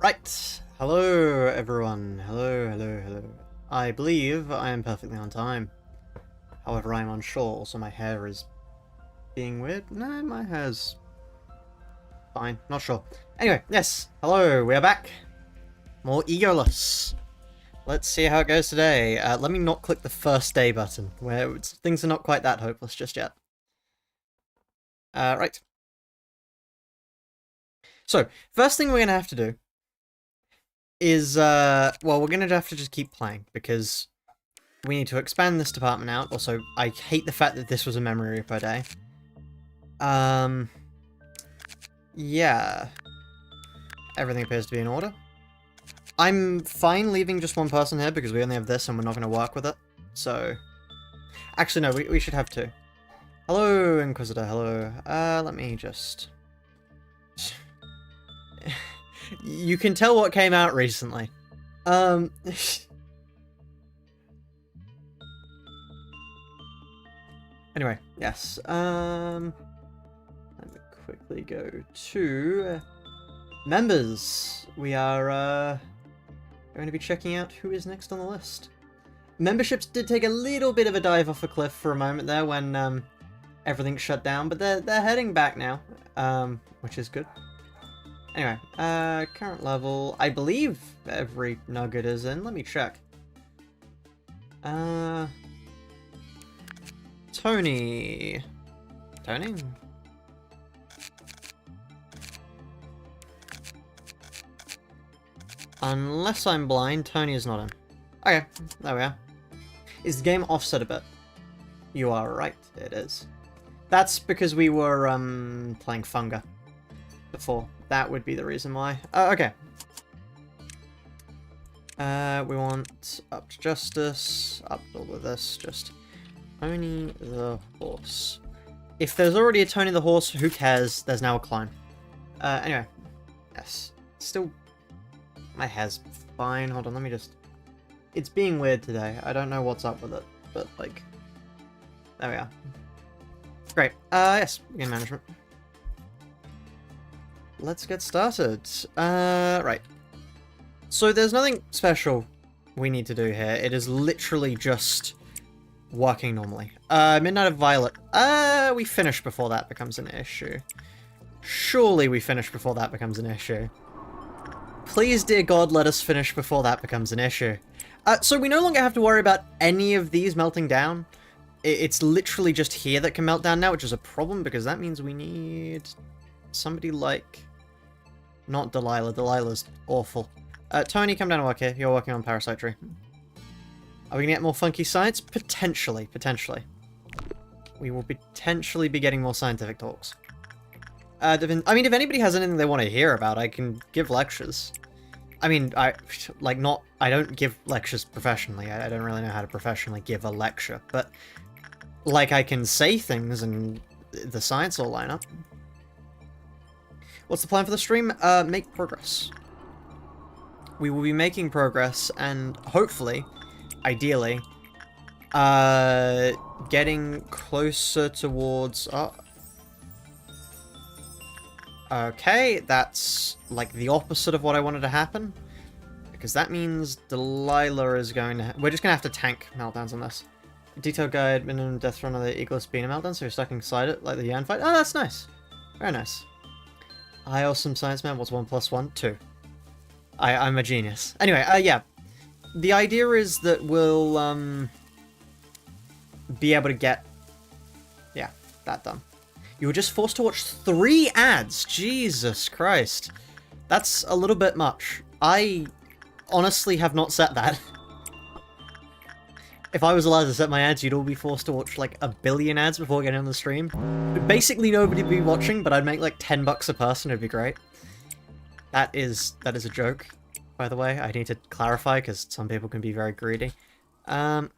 Right. Hello, everyone. Hello. I believe I am perfectly on time. However, I'm unsure, so my hair is being weird. No, my hair's fine. Not sure. Anyway, yes. Hello, we are back. More EGOless. Let's see how it goes today. Let me not click the first day button, where things are not quite that hopeless just yet. Right. So, first thing we're going to have to do is, well, we're going to have to just keep playing, because we need to expand this department out. Also, I hate the fact that this was a memory per day. Yeah. Everything appears to be in order. I'm fine leaving just one person here, because we only have this and we're not going to work with it. So... Actually, no, we should have two. Hello, Inquisitor, hello. Let me just... You can tell what came out recently. Anyway, yes. Let me quickly go to members. We are going to be checking out who is next on the list. Memberships did take a little bit of a dive off a cliff for a moment there when everything shut down, but they're heading back now, which is good. Anyway, current level, I believe every nugget is in. Let me check. Tony. Tony? Unless I'm blind, Tony is not in. Okay, there we are. Is the game offset a bit? You are right, it is. That's because we were, playing Funga before. That would be the reason why. Okay. We want up to justice, up to all of this, just Tony the horse. If there's already a Tony the horse, who cares? There's now a clone. Anyway. Yes. Still, my hair's fine. Hold on, let me just... It's being weird today. I don't know what's up with it, but, like... There we are. Great. Yes, game management. Let's get started. Right. So there's nothing special we need to do here. It is literally just working normally. Midnight of Violet. We finish before that becomes an issue. Surely we finish before that becomes an issue. Please, dear God, let us finish before that becomes an issue. So we no longer have to worry about any of these melting down. It's literally just here that can melt down now, which is a problem because that means we need somebody like... Not Delilah. Delilah's awful. Tony, come down and work here. You're working on parasitry. Are we gonna get more funky science? Potentially. We will potentially be getting more scientific talks. I mean, if anybody has anything they want to hear about, I can give lectures. I mean, I don't give lectures professionally. I don't really know how to professionally give a lecture, but, like, I can say things and the science will line up. What's the plan for the stream? Make progress. We will be making progress and hopefully, ideally, getting closer towards... Okay, that's like the opposite of what I wanted to happen. Because that means Delilah is going to... We're just going to have to tank meltdowns on this. Detailed guide, minimum death run of the EGOless being a meltdown, so you're stuck inside it, like the Yan fight. Oh, that's nice. Very nice. I awesome science man. What's 1 + 1? 2. I'm a genius. Anyway, yeah. The idea is that we'll, be able to get... Yeah, that done. You were just forced to watch 3 ads! Jesus Christ. That's a little bit much. I honestly have not set that. If I was allowed to set my ads, you'd all be forced to watch like 1 billion ads before getting on the stream. Basically nobody would be watching, but I'd make like $10 a person, it'd be great. That is a joke, by the way. I need to clarify, because some people can be very greedy. Yeah,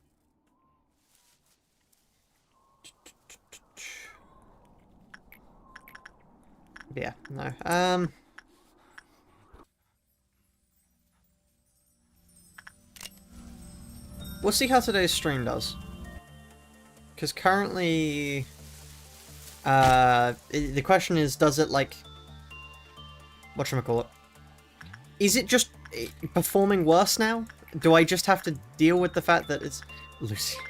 no. We'll see how today's stream does. Because currently... the question is, does it, like... Whatchamacallit? Is it just performing worse now? Do I just have to deal with the fact that it's... Lucio.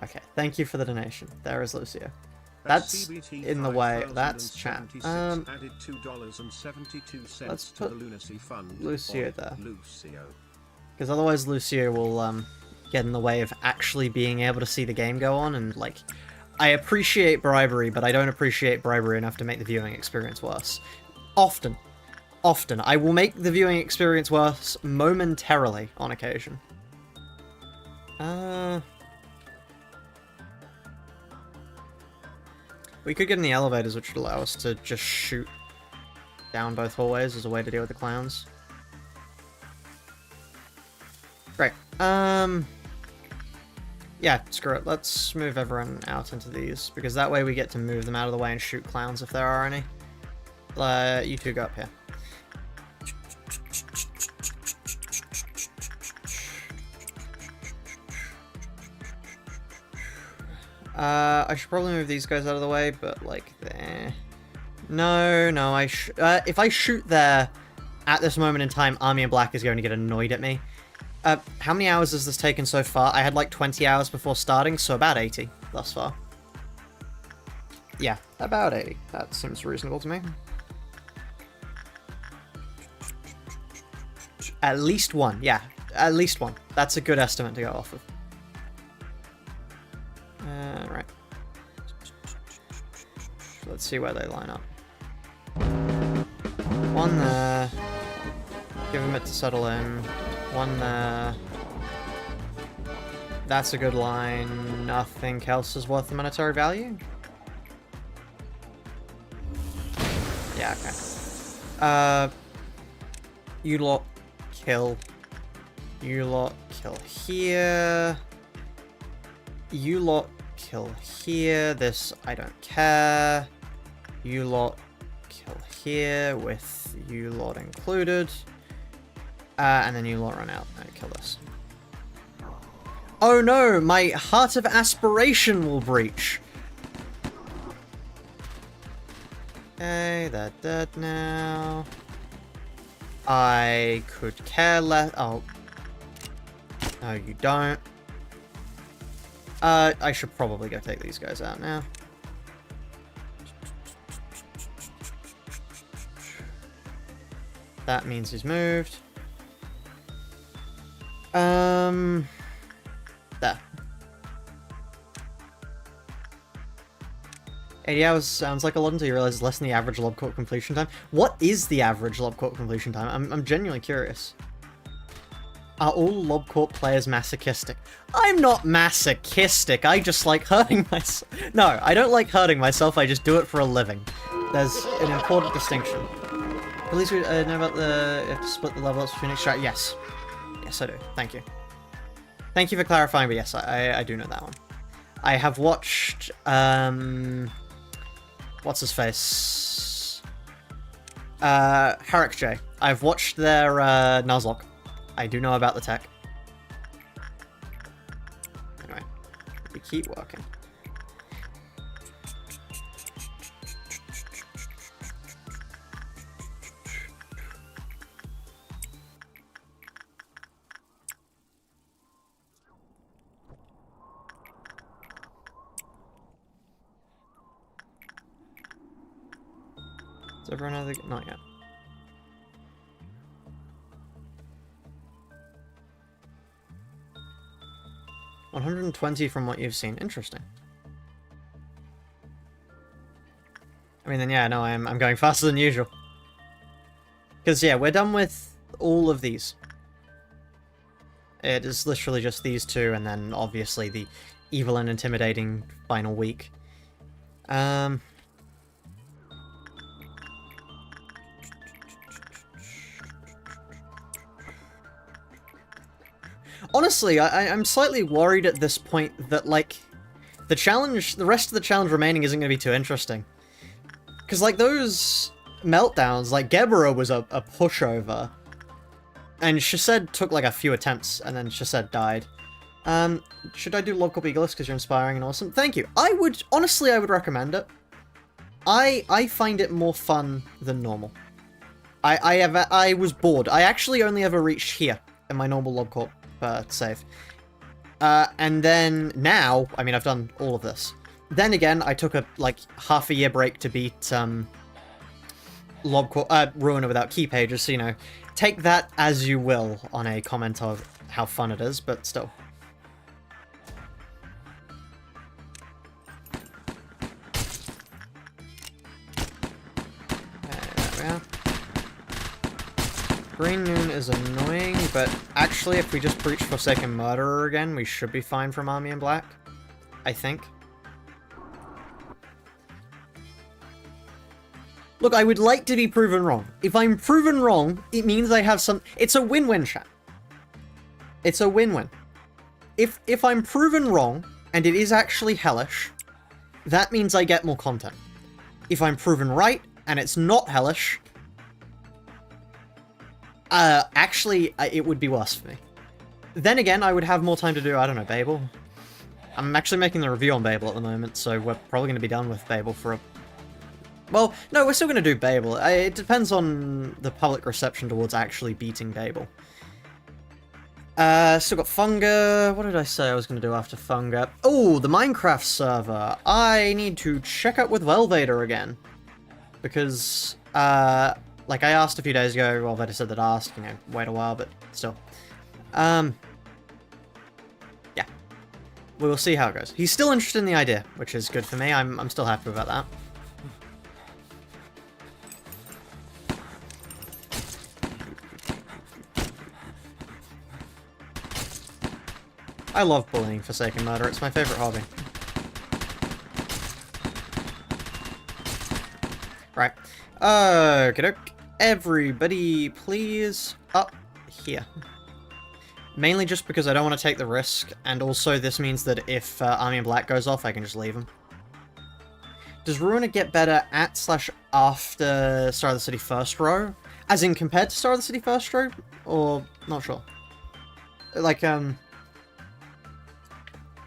Okay, thank you for the donation. There is Lucio. That's in the way. That's chat. Let's put Lucio there. Because otherwise Lucio will get in the way of actually being able to see the game go on, and like... I appreciate bribery, but I don't appreciate bribery enough to make the viewing experience worse. Often. Often. I will make the viewing experience worse momentarily on occasion. We could get in the elevators, which would allow us to just shoot down both hallways as a way to deal with the clowns. Great. Yeah, screw it. Let's move everyone out into these, because that way we get to move them out of the way and shoot clowns if there are any. You two go up here. I should probably move these guys out of the way, but like there. No, if I shoot there at this moment in time, Army in Black is going to get annoyed at me. How many hours has this taken so far? I had like 20 hours before starting, so about 80 thus far. Yeah, about 80. That seems reasonable to me. At least one, yeah. At least one. That's a good estimate to go off of. Right. Let's see where they line up. One there. Give them it to settle in. One there. That's a good line. Nothing else is worth the monetary value? Yeah, okay. You lot kill. You lot kill here. You lot kill here. This, I don't care. You lot kill here with you lot included. And then you lot run out and kill this. Oh no, my Heart of Aspiration will breach. Okay, they're dead now. I could care less. Oh. No, you don't. I should probably go take these guys out now. That means he's moved. There. 80 hours sounds like a lot until you realize it's less than the average Lobcourt completion time. What is the average Lobcourt completion time? I'm genuinely curious. Are all Lobcourt players masochistic? I'm not masochistic, I just like hurting myself. No, I don't like hurting myself, I just do it for a living. There's an important distinction. At least we know about the... You have to split the level ups between extract. Yes. Yes, I do. Thank you. Thank you for clarifying, but yes, I do know that one. I have watched... What's his face? Harak J. I've watched their Nuzlocke. I do know about the tech. Anyway, we keep working. Is everyone other? Not yet. $120 from what you've seen. Interesting. I mean, then yeah, no, I'm going faster than usual. Because yeah, we're done with all of these. It is literally just these two, and then obviously the evil and intimidating final week. Honestly, I'm slightly worried at this point that, like, the rest of the challenge remaining isn't going to be too interesting. Because, like, those meltdowns, like, Gebera was a pushover. And Shased took, like, a few attempts, and then Shased died. Should I do Lobcourt EGOless because you're inspiring and awesome? Thank you. Honestly, I would recommend it. I find it more fun than normal. I was bored. I actually only ever reached here in my normal Lobcorp save. And then now, I mean, I've done all of this. Then again, I took a, like, half a year break to beat, Ruiner without key pages, so, you know, take that as you will on a comment of how fun it is, but still. There we are. Green Noon is annoying, but actually if we just breach Forsaken Murderer again, we should be fine from Army in Black. I think. Look, I would like to be proven wrong. If I'm proven wrong, it means I have some... It's a win-win, chat. It's a win-win. If I'm proven wrong, and it is actually hellish, that means I get more content. If I'm proven right, and it's not hellish... actually, it would be worse for me. Then again, I would have more time to do, I don't know, Babel. I'm actually making the review on Babel at the moment, so we're probably going to be done with Babel for a... Well, no, we're still going to do Babel. It depends on the public reception towards actually beating Babel. Still got Funga. What did I say I was going to do after Funga? Oh, the Minecraft server. I need to check out with Velvader again. Because, like I asked a few days ago, Velvader said that ask, you know, wait a while, but still. Yeah. We will see how it goes. He's still interested in the idea, which is good for me. I'm still happy about that. I love bullying Forsaken Murder, it's my favourite hobby. Right. Okey-doke. Everybody, please, up here. Mainly just because I don't want to take the risk, and also this means that if Army in Black goes off, I can just leave him. Does Ruiner get better at/after Star of the City first row? As in compared to Star of the City first row? Or, not sure. Like,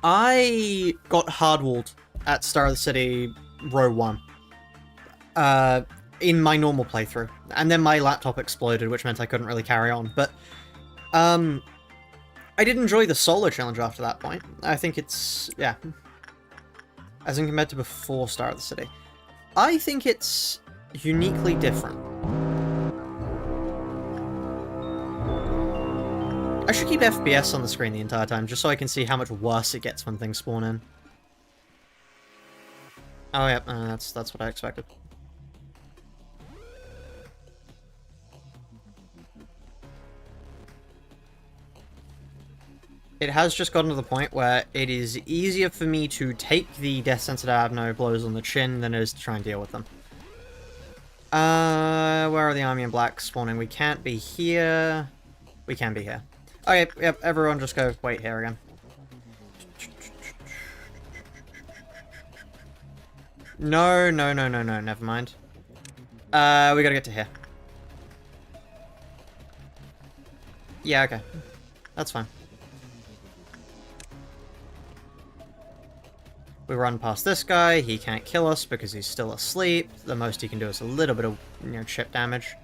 I got hardwalled at Star of the City row 1. In my normal playthrough. And then my laptop exploded, which meant I couldn't really carry on. But, I did enjoy the solo challenge after that point. I think it's, yeah. As in compared to before Star of the City. I think it's uniquely different. I should keep FPS on the screen the entire time, just so I can see how much worse it gets when things spawn in. Oh yeah, that's what I expected. It has just gotten to the point where it is easier for me to take the Death Sensitive Abno blows on the chin than it is to try and deal with them. Where are the Army in Black spawning? We can't be here. We can be here. Okay, yep, everyone just go wait here again. No, never mind. We gotta get to here. Yeah, okay. That's fine. We run past this guy, he can't kill us because he's still asleep. The most he can do is a little bit of, you know, chip damage.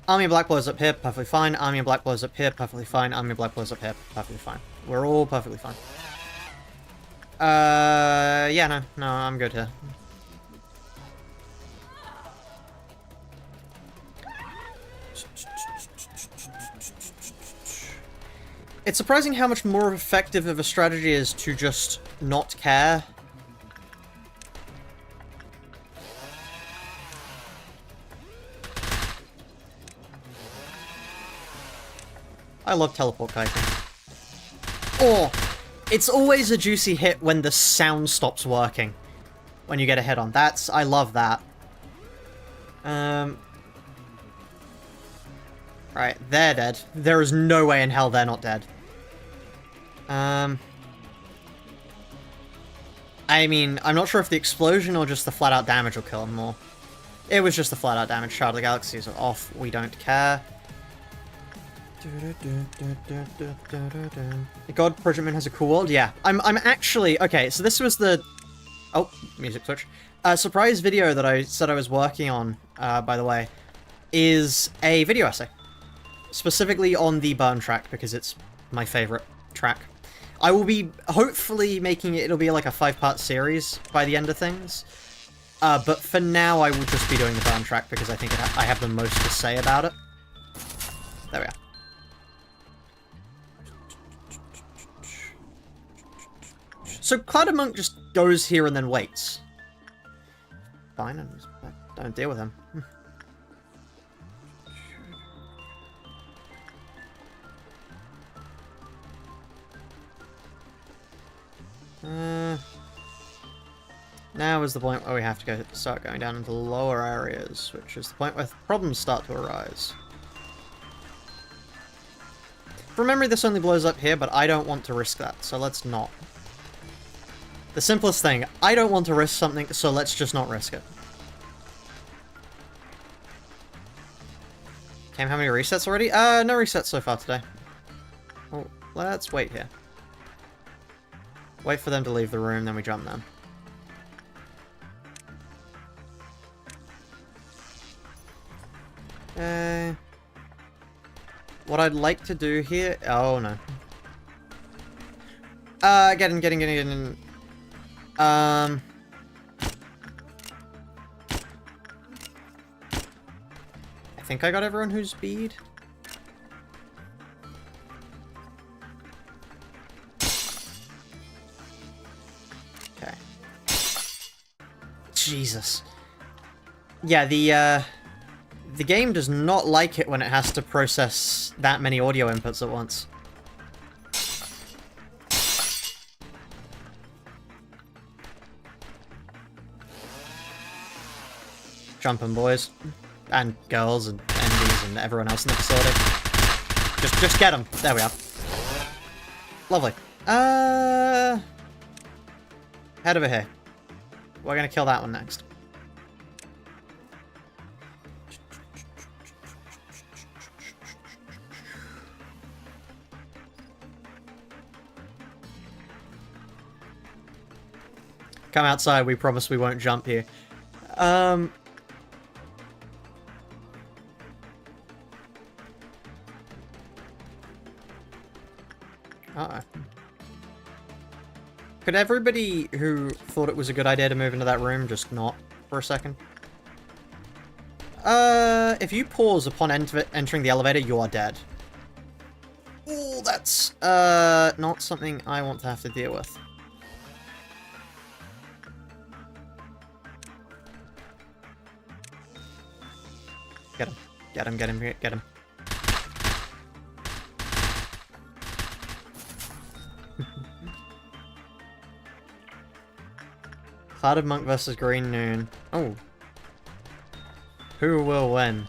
Army in Black blows up here, perfectly fine. Army in Black blows up here, perfectly fine. Army in Black blows up here, perfectly fine. We're all perfectly fine. Yeah, no, I'm good here. It's surprising how much more effective of a strategy is to just not care. I love teleport kiting. Or, it's always a juicy hit when the sound stops working. When you get a hit on. I love that. Right, they're dead. There is no way in hell they're not dead. I mean, I'm not sure if the explosion or just the flat-out damage will kill them more. It was just the flat-out damage. Shard of the Galaxies are off. We don't care. God, Project Moon has a cool world? Yeah. I'm actually... Okay, so this was the... Oh, music switch. Surprise video that I said I was working on, by the way. is a video essay. Specifically on the burn track, because it's my favorite track. I will be hopefully making it, it'll be like a 5-part series by the end of things. But for now, I will just be doing the burn track because I think I have the most to say about it. There we are. So Clouded Monk just goes here and then waits. Fine, I don't deal with him. Now is the point where we have to start going down into lower areas, which is the point where problems start to arise. From memory, this only blows up here, but I don't want to risk that, so let's not. The simplest thing, I don't want to risk something, so let's just not risk it. Okay, how many resets already? No resets so far today. Oh, let's wait here. Wait for them to leave the room, then we jump them. Okay. What I'd like to do here... Oh, no. Get in. I think I got everyone who's speed. Okay. Jesus. Yeah, the game does not like it when it has to process that many audio inputs at once. Jumping boys. And girls and endies and everyone else in the facility. Just get them. There we are. Lovely. Head over here. We're gonna kill that one next. Come outside, we promise we won't jump here. Uh-oh. Could everybody who thought it was a good idea to move into that room just not for a second? If you pause upon entering the elevator, you are dead. Ooh, that's, not something I want to have to deal with. Get him. Get him, get him, get him. Clouded Monk versus Green Noon. Oh. Who will win?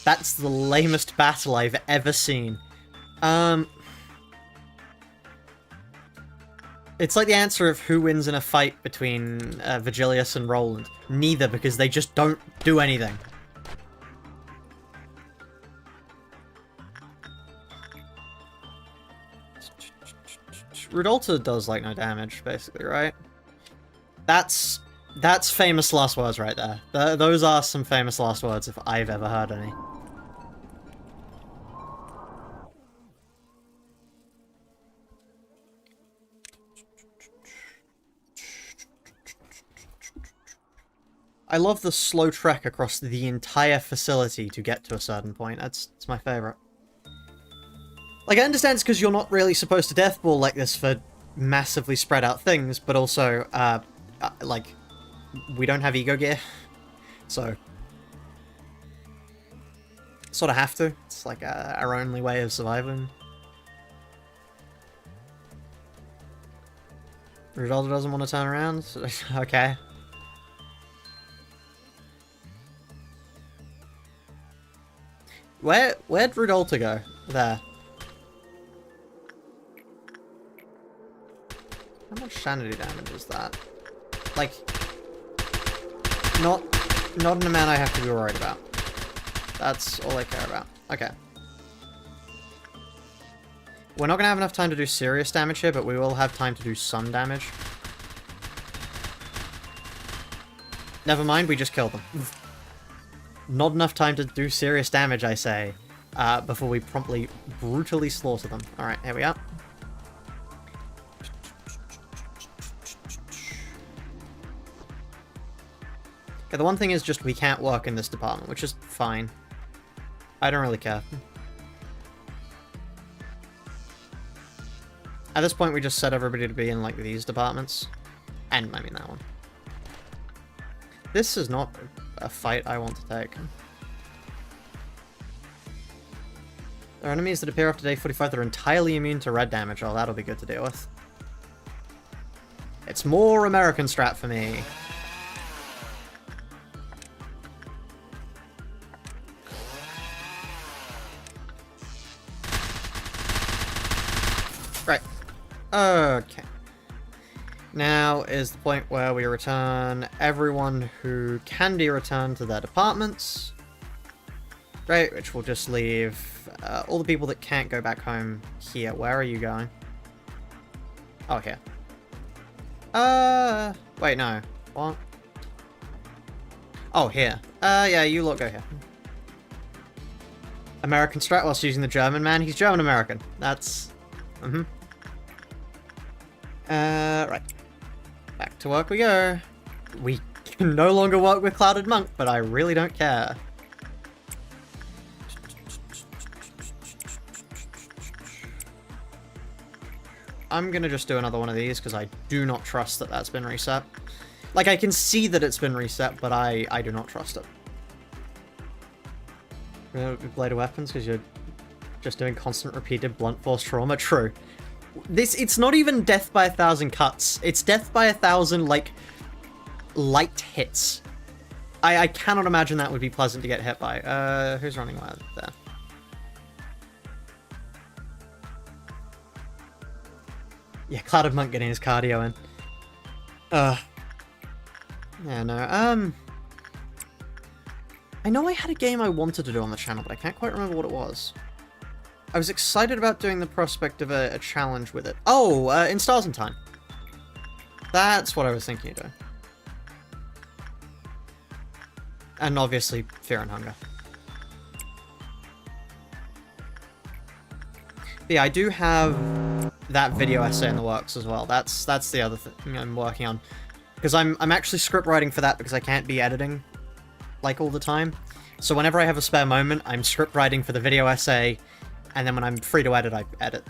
That's the lamest battle I've ever seen. It's like the answer of who wins in a fight between Vigilius and Roland. Neither, because they just don't do anything. Rudolta does like no damage, basically, right? That's famous last words right there. Those are some famous last words if I've ever heard any. I love the slow trek across the entire facility to get to a certain point. It's my favorite. Like, I understand it's because you're not really supposed to deathball like this for massively spread out things, but also, like, we don't have ego gear, so sort of have to. It's like our only way of surviving. Rudolta doesn't want to turn around? Okay. Where'd Rudolta go? There. How much sanity damage is that? Like, not an amount I have to be worried about. That's all I care about. Okay. We're not gonna have enough time to do serious damage here, but we will have time to do some damage. Never mind, we just killed them. Not enough time to do serious damage, I say, before we promptly, brutally slaughter them. Alright, here we are. Okay, the one thing is just we can't work in this department, which is fine. I don't really care. At this point, we just set everybody to be in, like, these departments. And, I mean, that one. This is not a fight I want to take. There are enemies that appear after day 45 that are entirely immune to red damage. Oh, that'll be good to deal with. It's more American strat for me. Right. Okay. Now is the point where we return everyone who can be returned to their departments. Right, which will just leave all the people that can't go back home here. Where are you going? Oh, here. Wait, no. What? Oh, here. Yeah, you lot go here. American strat whilst using the German man. He's German-American. That's... right. Back to work we go. We can no longer work with Clouded Monk, but I really don't care. I'm gonna just do another one of these, because I do not trust that that's been reset. Like, I can see that it's been reset, but I do not trust it. Bladed weapons, because you're just doing constant repeated blunt force trauma. True. It's not even death by 1,000 cuts. It's death by 1,000, like, light hits. I cannot imagine that would be pleasant to get hit by. Who's running wild there? Yeah, Clouded Monk getting his cardio in. Yeah, no, I know I had a game I wanted to do on the channel, but I can't quite remember what it was. I was excited about doing the prospect of a challenge with it. Oh, in Stars and Time. That's what I was thinking of doing. And obviously, Fear and Hunger. But yeah, I do have that video essay in the works as well. That's the other thing I'm working on. Because I'm actually script writing for that because I can't be editing, like, all the time. So whenever I have a spare moment, I'm script writing for the video essay, and then when I'm free to edit, I edit.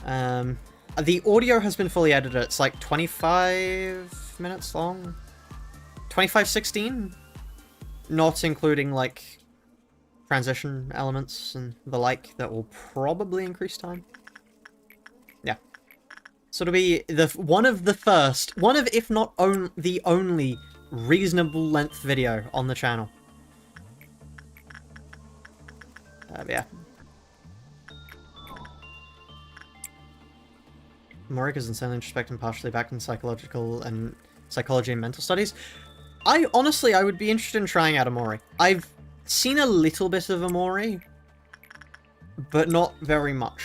The audio has been fully edited. It's like 25 minutes long. 25:16? Not including, like, transition elements and the like that will probably increase time. Yeah. So it'll be one of, if not the only, reasonable length video on the channel. Yeah. Morika's insanely introspective and partially back in psychology and mental studies. I would be interested in trying out Amori. I've seen a little bit of Amori, but not very much.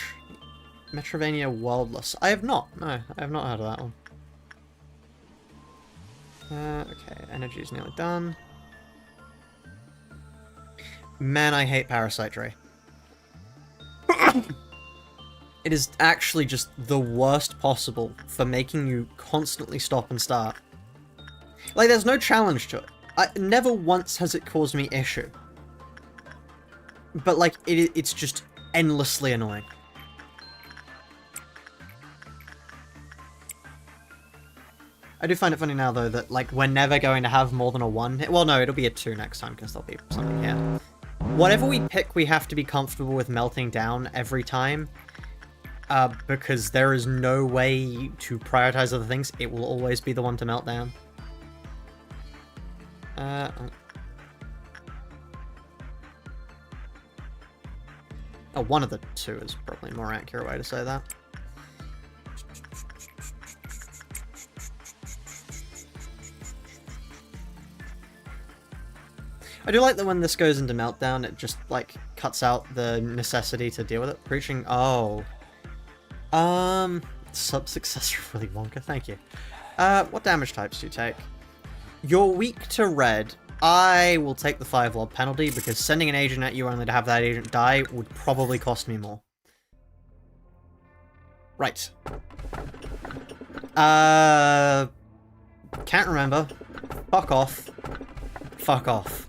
Metrovania Worldless. I have not. No, I have not heard of that one. Okay, energy's nearly done. Man, I hate Parasite Dre. It is actually just the worst possible for making you constantly stop and start. Like, there's no challenge to it. Never once has it caused me issue. But, like, it's just endlessly annoying. I do find it funny now, though, that, like, we're never going to have more than a 1. Well, no, it'll be a 2 next time, because there'll be something here. Whatever we pick, we have to be comfortable with melting down every time. Because there is no way to prioritize other things. It will always be the one to melt down. Oh, one of the 2 is probably a more accurate way to say that. I do like that when this goes into meltdown, it just, like, cuts out the necessity to deal with it. Preaching, oh. Sub-success for Willy Wonka, thank you. What damage types do you take? You're weak to red. I will take the 5 lob penalty because sending an agent at you only to have that agent die would probably cost me more. Right. Can't remember. Fuck off. Fuck off.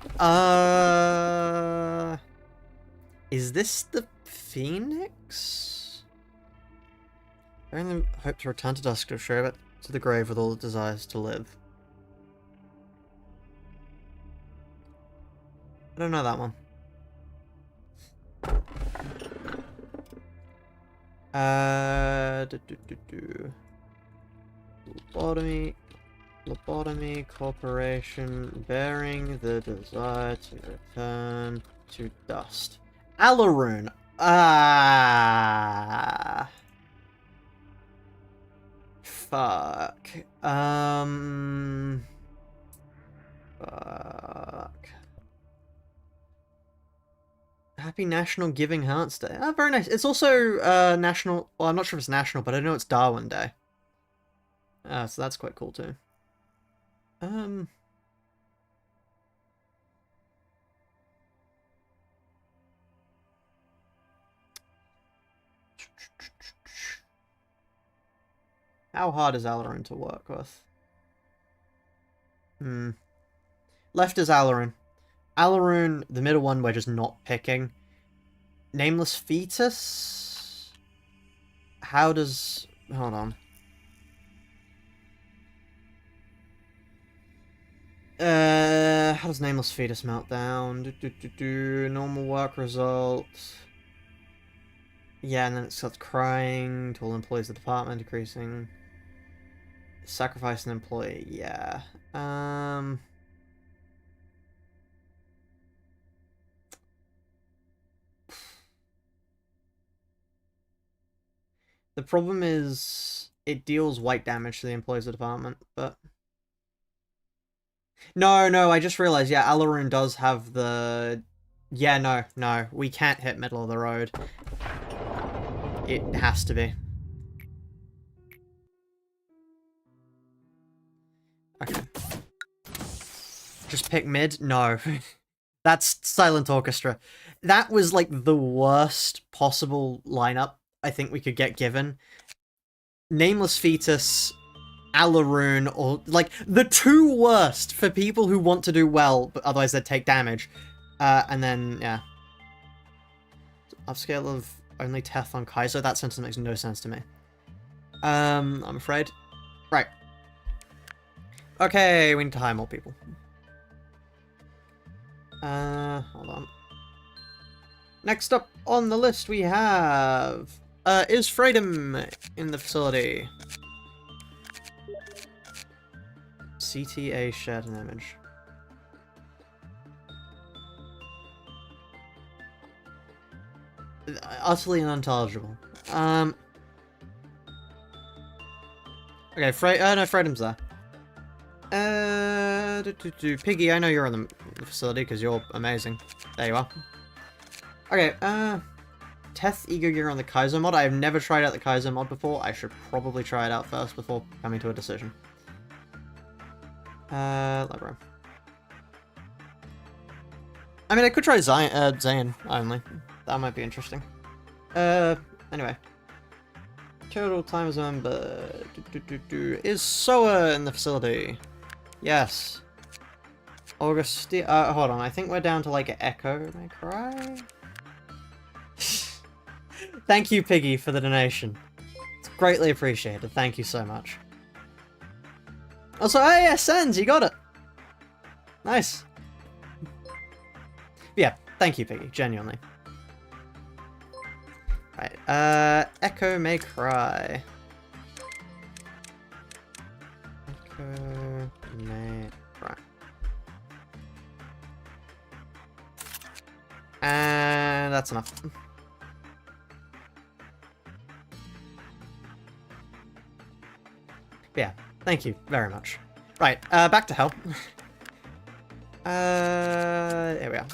Is this the Phoenix? I only hope to return to dusk to share it to the grave with all it desires to live. I don't know that one. Lobotomy Corporation bearing the desire to return to dust. Alaroon. Fuck. Fuck. Happy National Giving Hearts Day. Ah, very nice. It's also national. Well, I'm not sure if it's national, but I know it's Darwin Day. So that's quite cool too. How hard is Alaroon to work with? Left is Alaroon. Alaroon, the middle one we're just not picking. Nameless Fetus? How does... Hold on. How does Nameless Fetus melt down? Normal work result. Yeah, and then it starts crying to all employees of the department, decreasing. Sacrifice an employee, yeah. The problem is it deals white damage to the employees of the department, but... No, I just realized, yeah, Alaroon does have the... Yeah, no, we can't hit middle of the road. It has to be. Okay. Just pick mid? No. That's Silent Orchestra. That was, like, the worst possible lineup I think we could get given. Nameless Fetus, Alaroon, or, like, the two worst for people who want to do well, but otherwise they'd take damage. And then, yeah. Upscale of only Teth on Kaiser? That sentence makes no sense to me. I'm afraid. Right. Okay, we need to hire more people. Hold on. Next up on the list we have... is Freedom in the facility? CTA shared an image. Utterly unintelligible. Okay, no, Freedom's there. Piggy, I know you're in the facility because you're amazing. There you are. Okay, Teth Ego Gear on the Kaiser mod. I have never tried out the Kaiser mod before. I should probably try it out first before coming to a decision. Libro. I mean, I could try Zayn only. That might be interesting. Anyway. Total time zone, but... Is Soa in the facility? Yes. Hold on, I think we're down to, like, an Echo. May I cry? Thank you, Piggy, for the donation. It's greatly appreciated. Thank you so much. Also, hey, yeah, Sens, you got it! Nice. Yeah, thank you, Piggy, genuinely. Right, Echo May Cry. Echo May Cry. And that's enough. Yeah, thank you very much. Right, back to hell. There we are.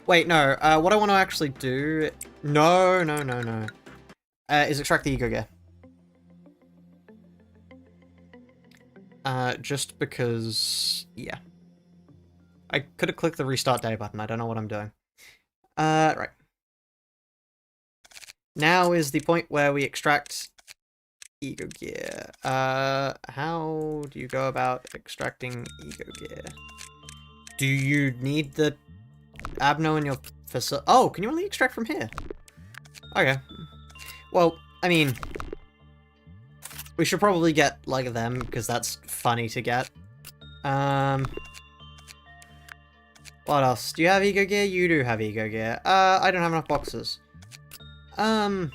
Wait, no, what I want to actually do... No. Is extract the Ego Gear. Just because, yeah. I could have clicked the restart day button. I don't know what I'm doing. Right. Now is the point where we extract ego gear. How do you go about extracting ego gear? Do you need the abno in your facility? Oh, can you only extract from here? Okay. Well, I mean, we should probably get, like, them, because that's funny to get. What else? Do you have ego gear? You do have ego gear. I don't have enough boxes. I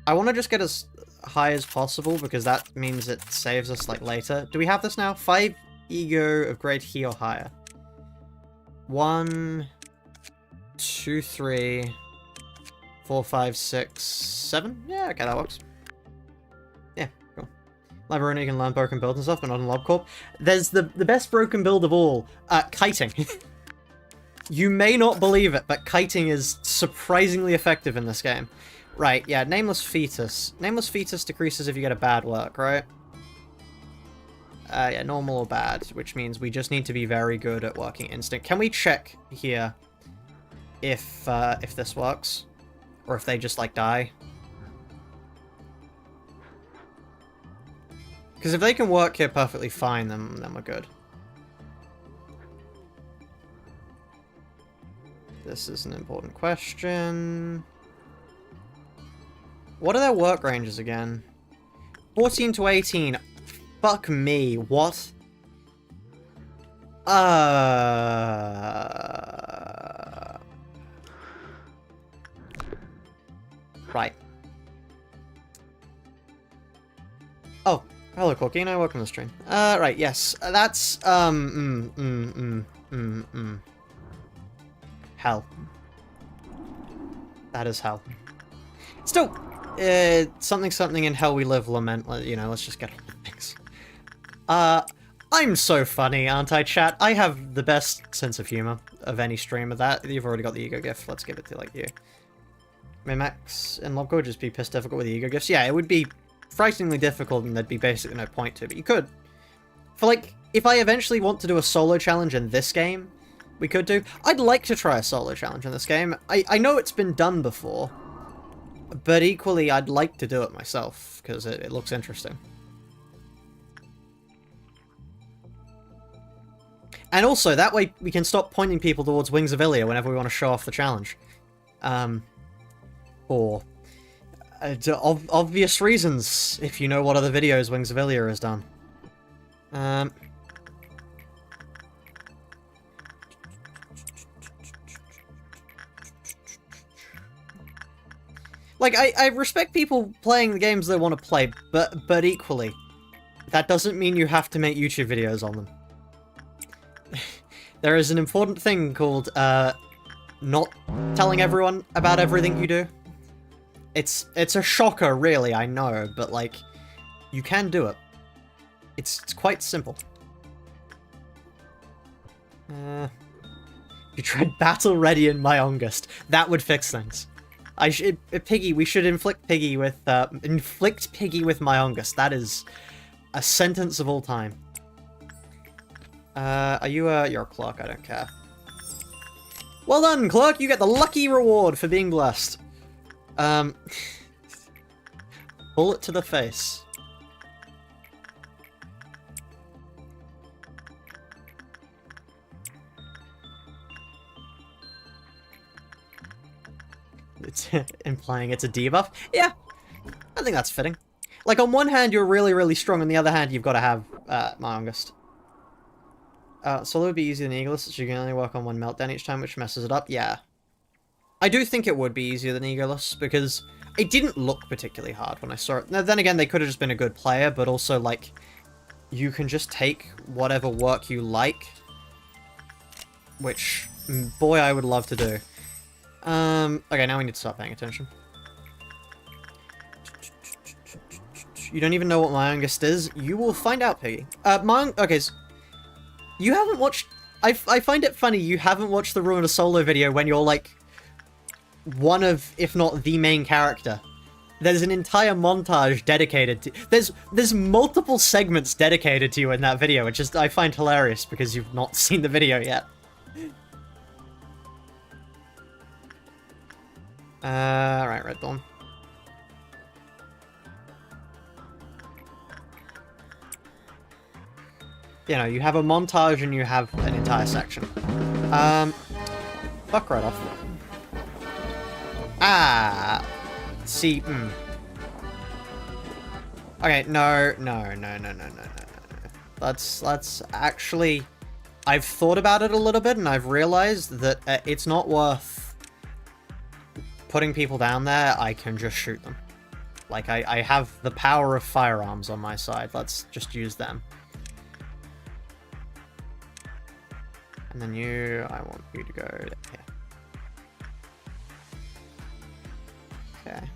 want to just get as high as possible, because that means it saves us, like, later. Do we have this now? 5 ego of grade he or higher. 1, 2, 3, 4, 5, 6, 7? Yeah, okay, that works. Yeah, cool. Librarian, you can learn broken builds and stuff, but not in LobCorp. There's the best broken build of all, kiting. You may not believe it, but kiting is surprisingly effective in this game. Right, yeah, Nameless Fetus. Nameless Fetus decreases if you get a bad work, right? Yeah, normal or bad, which means we just need to be very good at working instinct. Can we check here if this works? Or if they just, like, die? Because if they can work here perfectly fine, then we're good. This is an important question. What are their work ranges again? 14 to 18. Fuck me. What? Right. Oh, hello, Corkino. Welcome to the stream. Right, yes. That's, hell. That is hell. Still, something in hell we live, lament, you know, let's just get on with things. I'm so funny, aren't I, chat? I have the best sense of humor of any streamer. That you've already got the ego gift, let's give it to, like, you. Mimax and Lobco would just be piss difficult with the ego gifts. Yeah, it would be frighteningly difficult and there'd be basically no point to it, but you could. For, like, if I eventually want to do a solo challenge in this game, we could do. I'd like to try a solo challenge in this game. I know it's been done before, but equally I'd like to do it myself, because it looks interesting. And also, that way we can stop pointing people towards Wings of Ilya whenever we want to show off the challenge. For obvious reasons, if you know what other videos Wings of Ilya has done. Like, I respect people playing the games they want to play, but equally, that doesn't mean you have to make YouTube videos on them. There is an important thing called, not telling everyone about everything you do. It's a shocker, really, I know, but, like, you can do it. It's quite simple. You tried Battle Ready in my August. That would fix things. Piggy, we should inflict Piggy with my August. That is a sentence of all time. Are you you're a clerk, I don't care. Well done, clerk, you get the lucky reward for being blessed. Bullet to the face. It's implying it's a debuff? Yeah, I think that's fitting. Like, on one hand, you're really, really strong, on the other hand, you've got to have, my August. Solo would be easier than EGOless, so you can only work on one meltdown each time, which messes it up. Yeah. I do think it would be easier than EGOless, because it didn't look particularly hard when I saw it. Now, then again, they could have just been a good player, but also, like, you can just take whatever work you like, which, boy, I would love to do. Okay, now we need to start paying attention. You don't even know what my August is? You will find out, Piggy. Okay, so you haven't watched... I find it funny you haven't watched the Ruin a Solo video when you're, like, one of, if not the main character. there's an entire montage dedicated to... There's multiple segments dedicated to you in that video, which is I find hilarious because you've not seen the video yet. Right, Red Dawn. You know, you have a montage and you have an entire section. Fuck right off. Ah! See, Okay, no. Let's actually... I've thought about it a little bit and I've realized that it's not worth putting people down there. I can just shoot them. Like, I have the power of firearms on my side. Let's just use them. And then you, I want you to go here. Okay.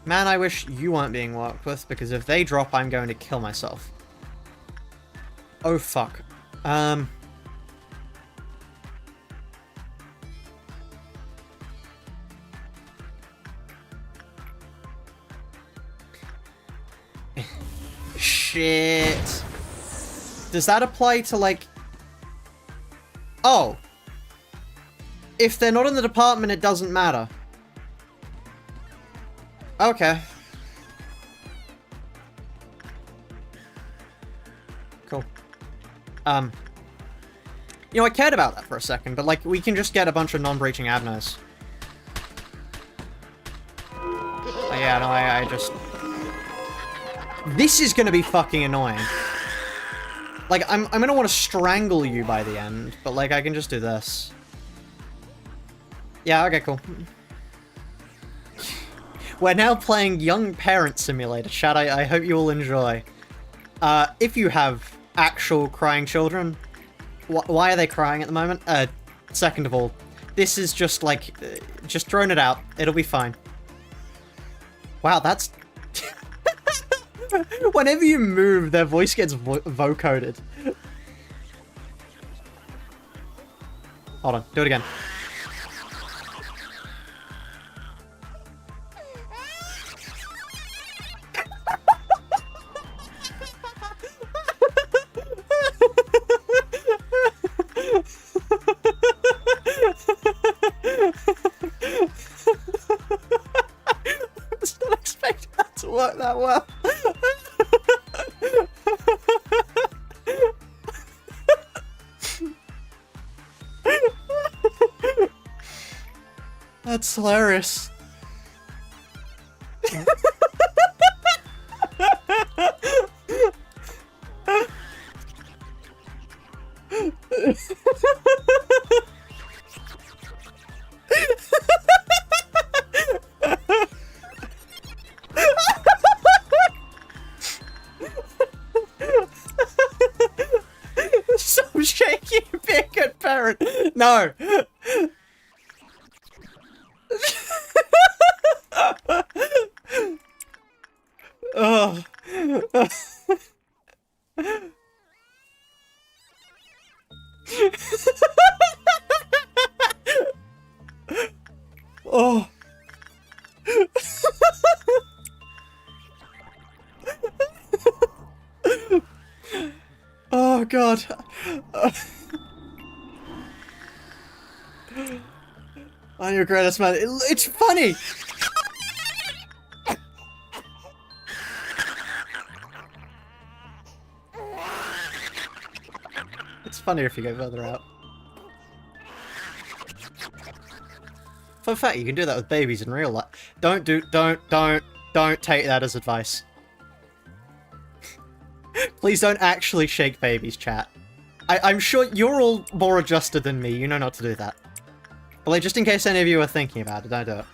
Man, I wish you weren't being worked with, because if they drop, I'm going to kill myself. Oh, fuck. Shit. Does that apply to, like... Oh. If they're not in the department, it doesn't matter. Okay. Cool. You know, I cared about that for a second, but, like, we can just get a bunch of non-breaching avnos. Oh, yeah, no, I just... This is gonna be fucking annoying. Like, I'm gonna want to strangle you by the end, but, like, I can just do this. Yeah, okay, cool. We're now playing Young Parent Simulator, chat. I hope you all enjoy. If you have actual crying children, why are they crying at the moment? Second of all, this is just, like, just throwing it out. It'll be fine. Wow, that's... Whenever you move, their voice gets vocoded. Hold on, do it again. I was not expecting that to work that well. That's hilarious. So shaky, be a good parent. No. Oh. Oh. Oh god. On your greatest man. It's funny. It's funnier if you go further out. Fun fact, you can do that with babies in real life. Don't take that as advice. Please don't actually shake babies, chat. I'm sure you're all more adjusted than me, you know not to do that. But like, just in case any of you are thinking about it, don't do it.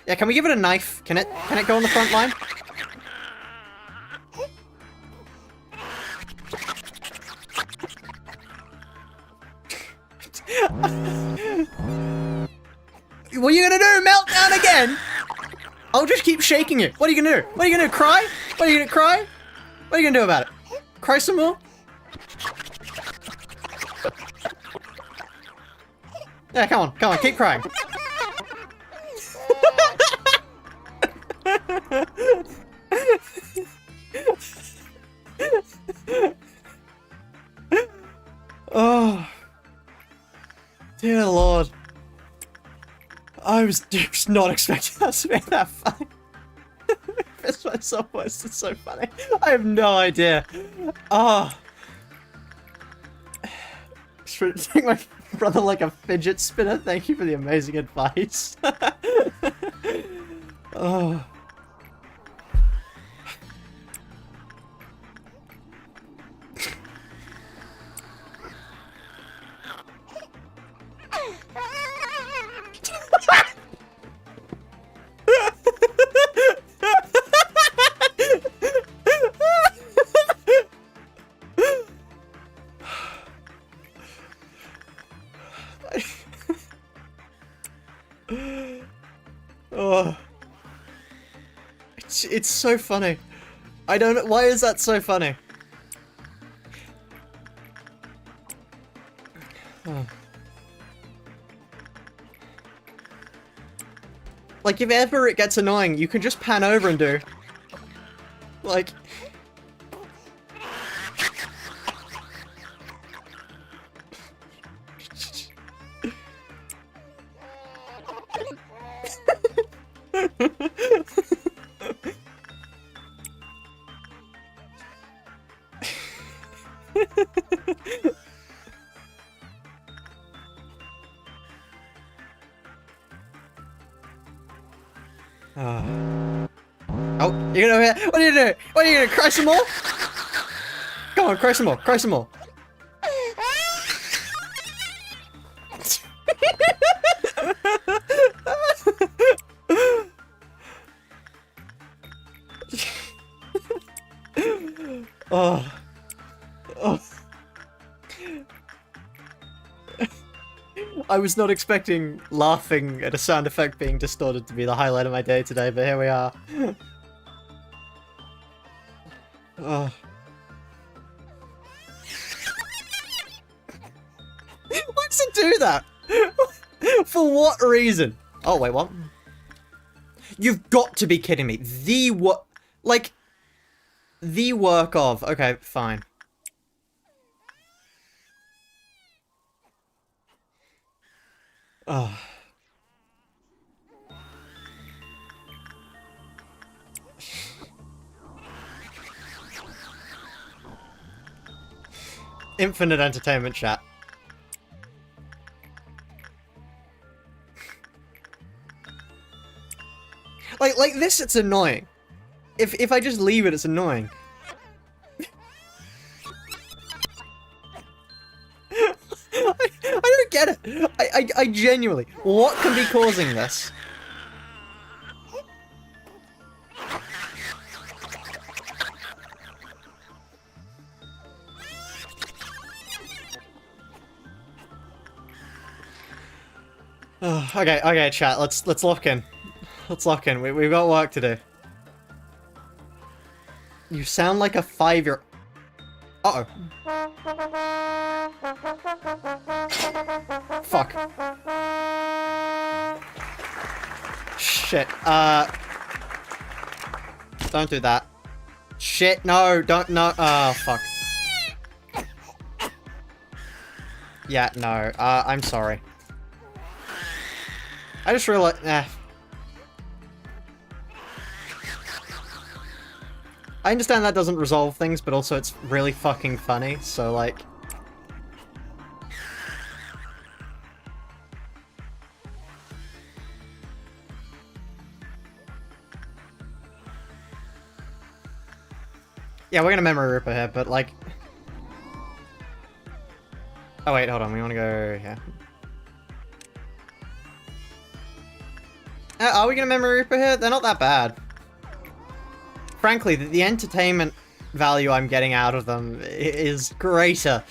Yeah, can we give it a knife? Can it go on the front line? What are you gonna do? Meltdown again? I'll just keep shaking it. What are you gonna do? What are you gonna do? Cry? What are you gonna cry? What are you gonna do about it? Cry some more? Yeah, come on, keep crying. Oh, dear Lord. I was just not expecting that to be that funny. This one's almost it's so funny. I have no idea. Ah. Treating my brother like a fidget spinner. Thank you for the amazing advice. Oh. Oh. It's so funny. I don't know, why is that so funny? Oh. Like, if ever it gets annoying, you can just pan over and do, like... Oh, you're gonna... What are you doing? What are you gonna cry some more? Come on, cry some more, cry some more. Oh. Oh. I was not expecting laughing at a sound effect being distorted to be the highlight of my day today, but here we are. Oh. Why does it do that? For what reason? Oh, wait, what? You've got to be kidding me. The work of... Okay, fine. Oh. Infinite entertainment chat. Like this, it's annoying. If I just leave it, it's annoying. I don't get it. I genuinely... What can be causing this? Oh, okay, chat. Let's lock in. Let's lock in. We've got work to do. You sound like a 5-year... Uh-oh. Fuck. Shit. Don't do that. Shit, no, don't, no. Oh, fuck. Yeah, no. I'm sorry. I just realized... I understand that doesn't resolve things, but also it's really fucking funny, so like... Yeah, we're gonna memory ripper here, but like... Oh wait, hold on, we wanna go here. Are we gonna memory ripper here? They're not that bad. Frankly, the entertainment value I'm getting out of them is greater.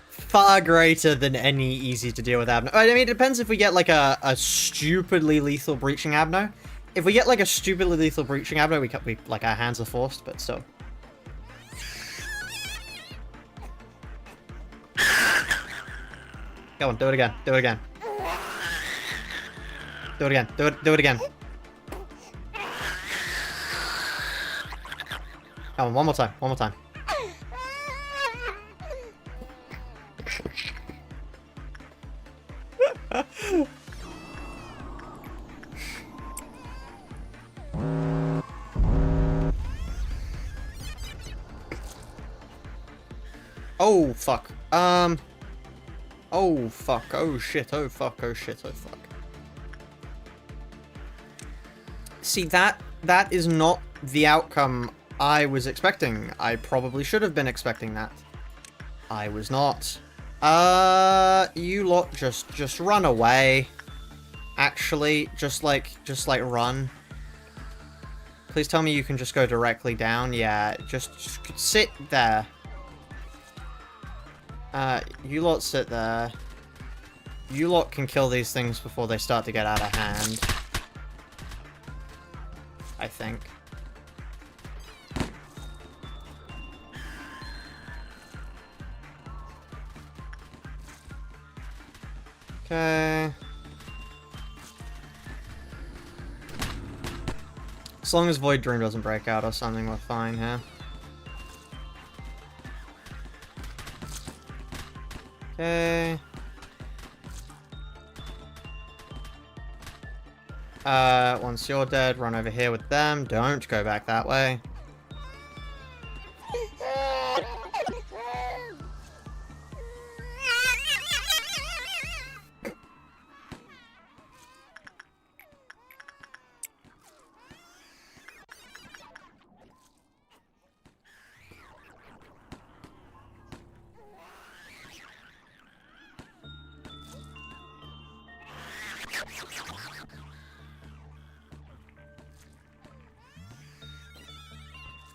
Far greater than any easy to deal with abno. I mean, it depends if we get like a stupidly lethal breaching abno. If we get like a stupidly lethal breaching abno, we like our hands are forced, but still. Go on, do it again. Do it again. Do it again. Do it again. Come on, one more time. One more time. Oh, fuck. Oh, fuck. Oh, shit. Oh, fuck. Oh, shit. Oh, fuck. See, that is not the outcome I was expecting. I probably should have been expecting that. I was not. You lot just run away. Actually, just like run. Please tell me you can just go directly down. Yeah, just sit there. You lot sit there. You lot can kill these things before they start to get out of hand. I think. Okay. As long as Void Dream doesn't break out or something, we're fine here. Okay. Once you're dead, run over here with them. Don't go back that way.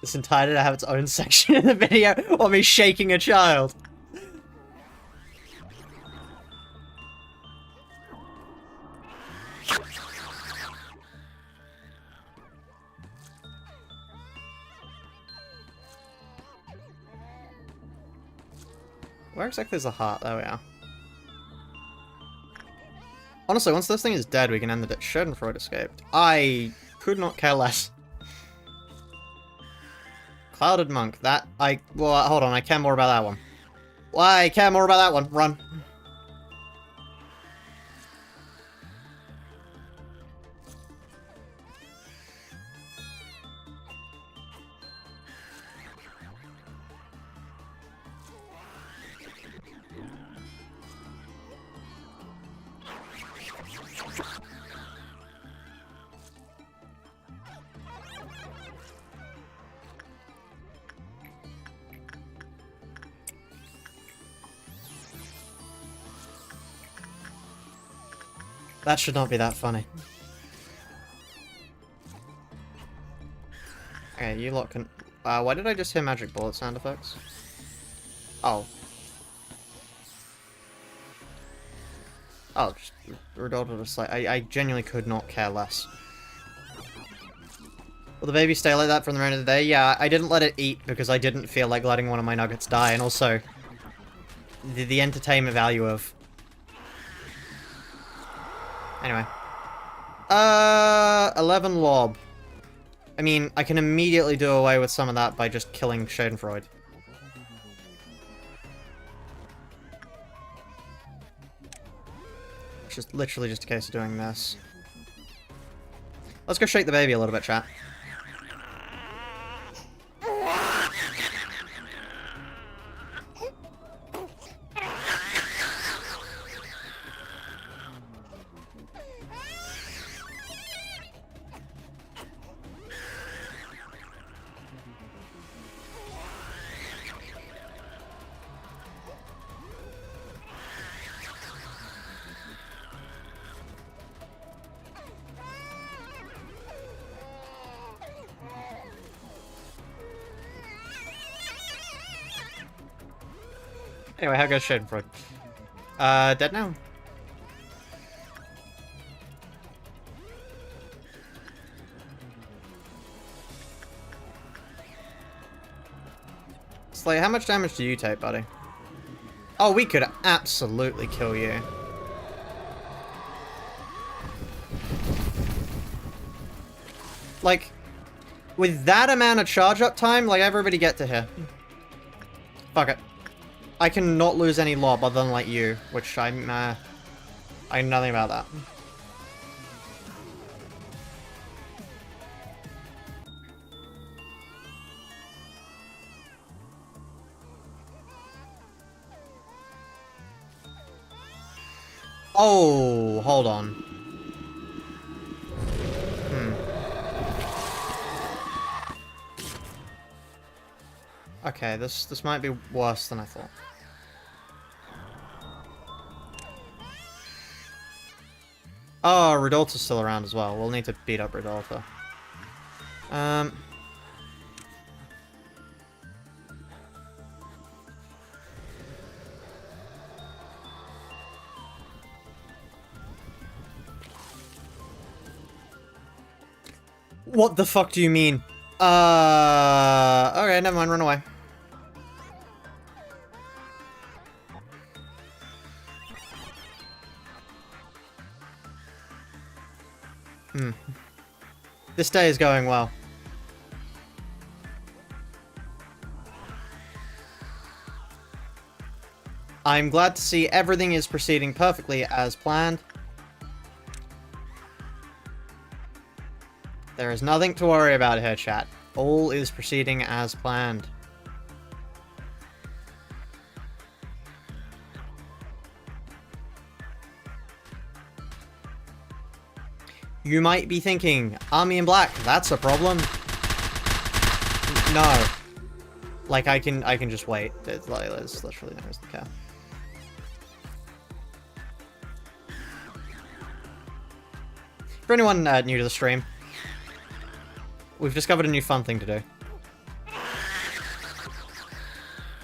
It's entitled to have its own section in the video of me shaking a child. Where exactly is the heart? There we are. Honestly, once this thing is dead, we can end the Schadenfreude escaped. I could not care less. Clouded Monk. That, well, hold on, I care more about that one. I care more about that one. Run. That should not be that funny. Okay, you lot can... why did I just hear magic bullet sound effects? Oh. Oh, just Rodolfo just like... I genuinely could not care less. Will the baby stay like that for the remainder of the day? Yeah, I didn't let it eat because I didn't feel like letting one of my nuggets die, and also... The entertainment value of... Anyway. 11 lob. I mean, I can immediately do away with some of that by just killing Schadenfreude. It's just literally just a case of doing this. Let's go shake the baby a little bit, chat. Anyway, how goes Schadenfreude? Dead now? Slay, how much damage do you take, buddy? Oh, we could absolutely kill you. Like, with that amount of charge up time, like, everybody get to here. Fuck it. I cannot lose any lob other than, like, you, which I know nothing about that. Oh, hold on. Okay, this might be worse than I thought. Oh, Rudolta's still around as well. We'll need to beat up Rudolta. What the fuck do you mean? Okay, never mind, run away. This day is going well. I'm glad to see everything is proceeding perfectly as planned. There is nothing to worry about here, chat. All is proceeding as planned. You might be thinking, Army in Black, that's a problem. No. Like, I can just wait. There's literally no reason to care. For anyone new to the stream, we've discovered a new fun thing to do.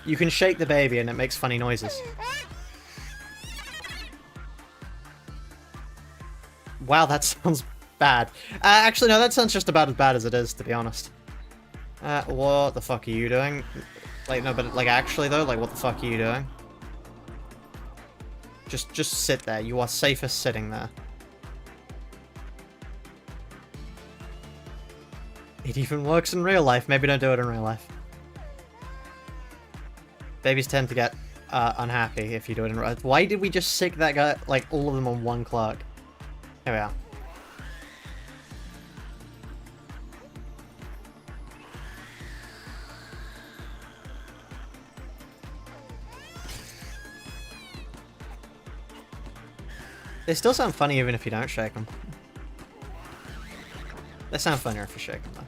You can shake the baby and it makes funny noises. Wow, that sounds bad. Actually, no, that sounds just about as bad as it is, to be honest. What the fuck are you doing? Like, no, but, like, actually, though, like, what the fuck are you doing? Just sit there. You are safest sitting there. It even works in real life. Maybe don't do it in real life. Babies tend to get unhappy if you do it in real life. Why did we just sick that guy, like, all of them on one clerk? Here we are. They still sound funny even if you don't shake them. They sound funnier if you shake them, though.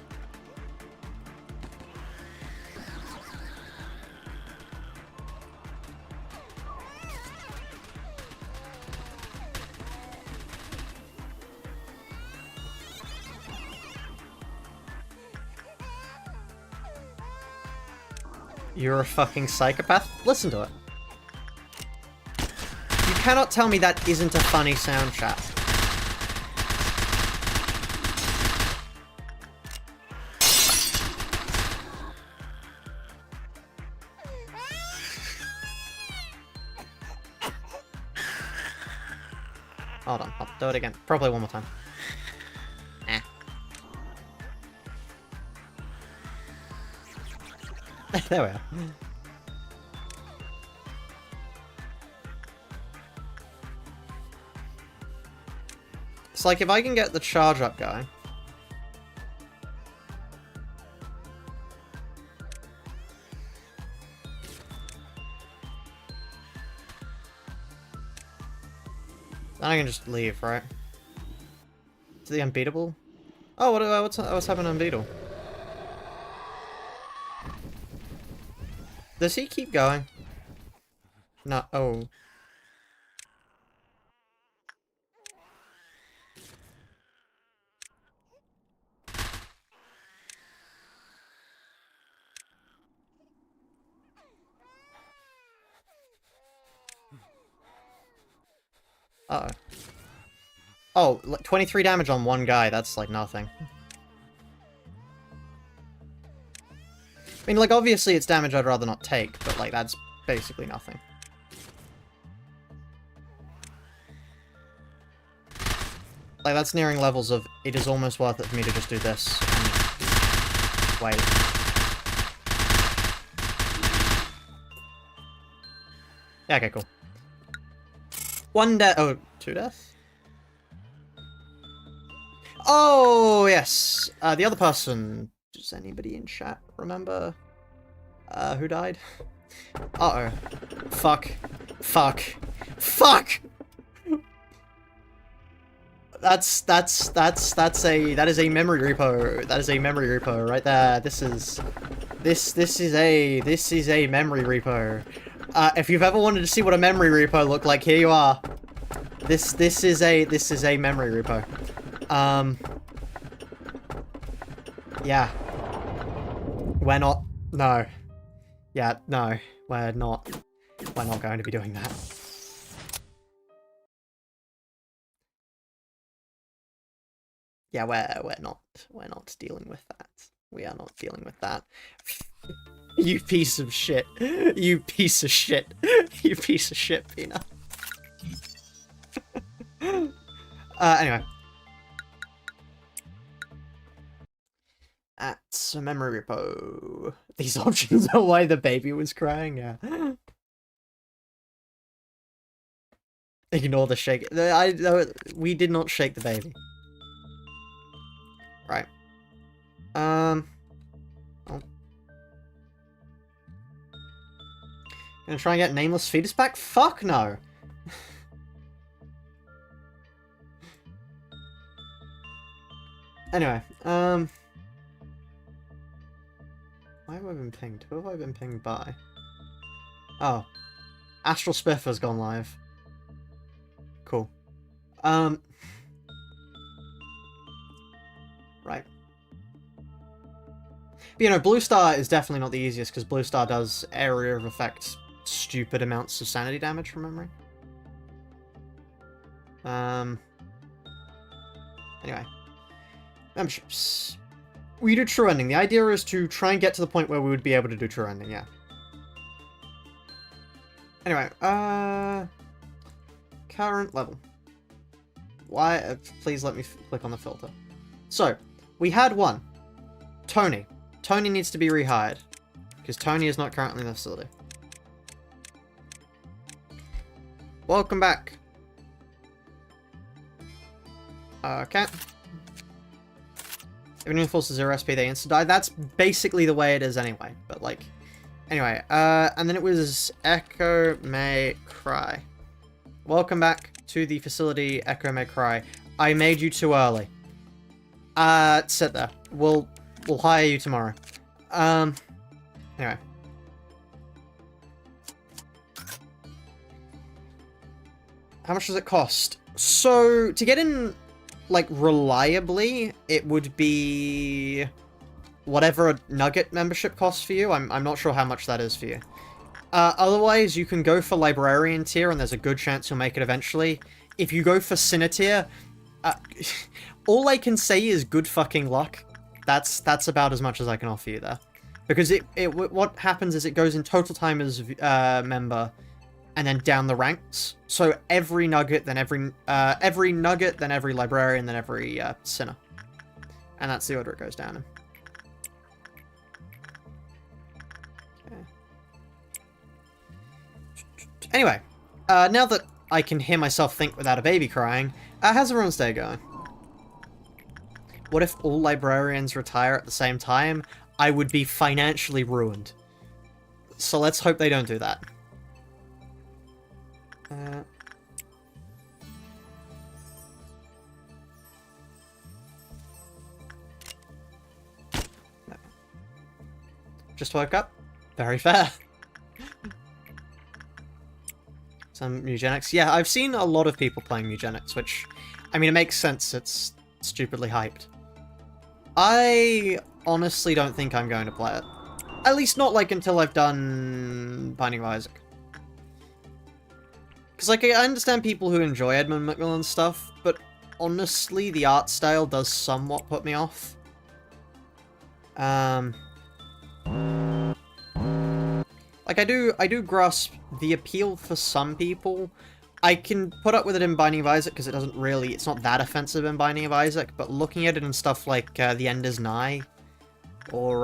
You're a fucking psychopath? Listen to it. You cannot tell me that isn't a funny sound, chat. Hold on, I'll do it again. Probably one more time. There we are. It's like if I can get the charge up going. Then I can just leave, right? To the unbeatable? Oh, what's happening to unbeatable? Does he keep going? No. Oh. Uh-oh. Oh, like 23 damage on one guy. That's like nothing. I mean, like, obviously it's damage I'd rather not take, but, like, that's basically nothing. Like, that's nearing levels of, it is almost worth it for me to just do this. And wait. Yeah, okay, cool. One death. Oh, 2 deaths? Oh, yes. The other person. Does anybody in chat remember who died? Uh-oh. Fuck. Fuck. Fuck! That is a memory repo. That is a memory repo right there. This is a memory repo. If you've ever wanted to see what a memory repo looked like, here you are. This is a memory repo. Yeah. We're not. No. Yeah, no. We're not going to be doing that. Yeah, we're not dealing with that. We are not dealing with that. You piece of shit. You piece of shit. You piece of shit, Pina. Anyway. At a memory repo. These options are why the baby was crying, yeah. Ignore the shake. We did not shake the baby. Right. Oh. Gonna try and get Nameless Fetus back? Fuck no! Anyway, why have I been pinged? Who have I been pinged by? Oh. Astral Spiff has gone live. Cool. Right. But, you know, Blue Star is definitely not the easiest, because Blue Star does area of effect stupid amounts of sanity damage from memory. Anyway. Memberships. We do true ending. The idea is to try and get to the point where we would be able to do true ending, yeah. Anyway, current level. Why? Please let me click on the filter. So, we had one. Tony. Tony needs to be rehired. Because Tony is not currently in the facility. Welcome back. Okay. If anyone falls to 0 SP, they insta-die. That's basically the way it is anyway. But, like... Anyway, and then it was Echo May Cry. Welcome back to the facility, Echo May Cry. I made you too early. Sit there. We'll hire you tomorrow. Anyway. How much does it cost? So, to get in, like, reliably, it would be whatever a Nugget membership costs for you. I'm not sure how much that is for you. Otherwise, you can go for Librarian tier, and there's a good chance you'll make it eventually. If you go for Sinner tier, all I can say is good fucking luck. That's about as much as I can offer you there. Because what happens is it goes in total time as member, and then down the ranks. So every Nugget, then every Nugget, then every Librarian, then every Sinner. And that's the order it goes down in. Anyway, now that I can hear myself think without a baby crying, how's everyone's day going? What if all librarians retire at the same time? I would be financially ruined. So let's hope they don't do that. No. Just woke up? Very fair. Some eugenics. Yeah, I've seen a lot of people playing eugenics, which, I mean, it makes sense. It's stupidly hyped. I honestly don't think I'm going to play it. At least not, like, until I've done Binding of Isaac. Because, like, I understand people who enjoy Edmund Macmillan stuff, but honestly, the art style does somewhat put me off. Like, I do grasp the appeal for some people, I can put up with it in Binding of Isaac because it's not that offensive in Binding of Isaac, but looking at it in stuff like The End is Nigh, or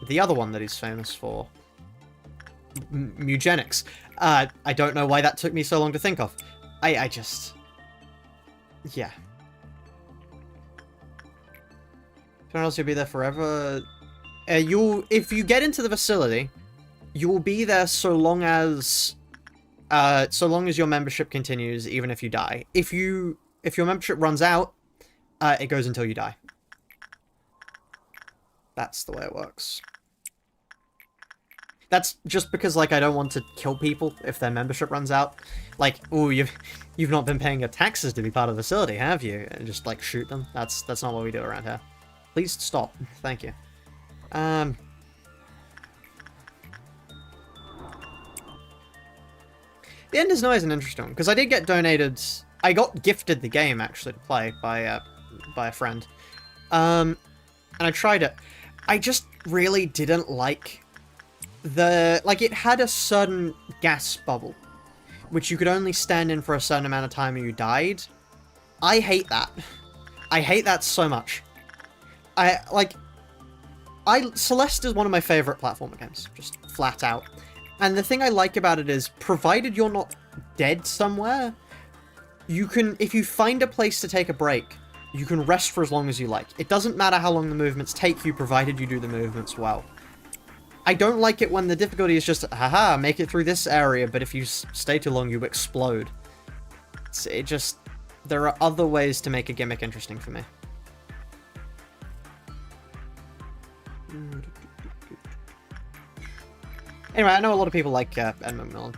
the other one that he's famous for, Mugenics. I don't know why that took me so long to think of. I just... Yeah. Someone else, you'll be there forever. If you get into the facility, you will be there so long as your membership continues, even if you die. If your membership runs out, it goes until you die. That's the way it works. That's just because, like, I don't want to kill people if their membership runs out. Like, ooh, you've not been paying your taxes to be part of the facility, have you? And just, like, shoot them. That's not what we do around here. Please stop. Thank you. The End is Nigh is an interesting one, because I did get donated... I got gifted the game, actually, to play by a friend. And I tried it. I just really didn't like... it had a certain gas bubble, which you could only stand in for a certain amount of time or you died. I hate that. I hate that so much. Celeste is one of my favorite platformer games, just flat out. And the thing I like about it is, provided you're not dead somewhere, you can, if you find a place to take a break, you can rest for as long as you like. It doesn't matter how long the movements take you, provided you do the movements well. I don't like it when the difficulty is just, haha, make it through this area, but if you stay too long, you explode. There are other ways to make a gimmick interesting for me. Anyway, I know a lot of people like Ed McMillan.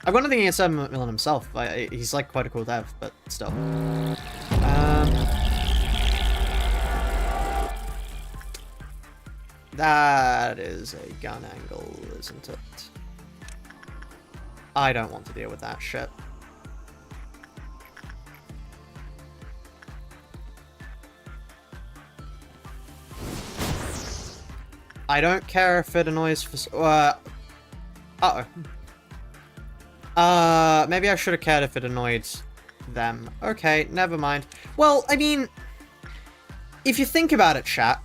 I've got nothing against Ed McMillan himself. He's like quite a cool dev, but still. That is a gun angle, isn't it? I don't want to deal with that shit. I don't care if it annoys... maybe I should have cared if it annoyed them. Okay, never mind. Well, I mean... If you think about it, chat,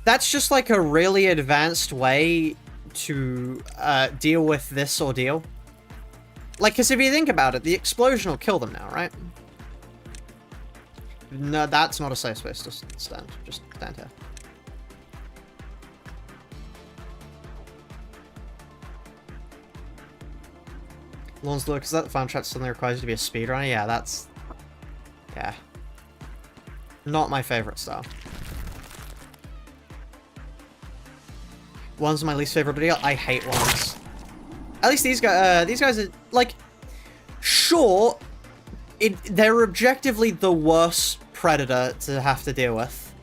that's just like a really advanced way to deal with this ordeal. Like, because if you think about it, the explosion will kill them now, right? No, that's not a safe space to stand. Just stand here. Lawns look, is that the fan chat suddenly requires you to be a speedrunner? Yeah, that's... Yeah. Not my favorite style. One's my least favorite video. I hate ones. At least these guys are, like... Sure, they're objectively the worst predator to have to deal with.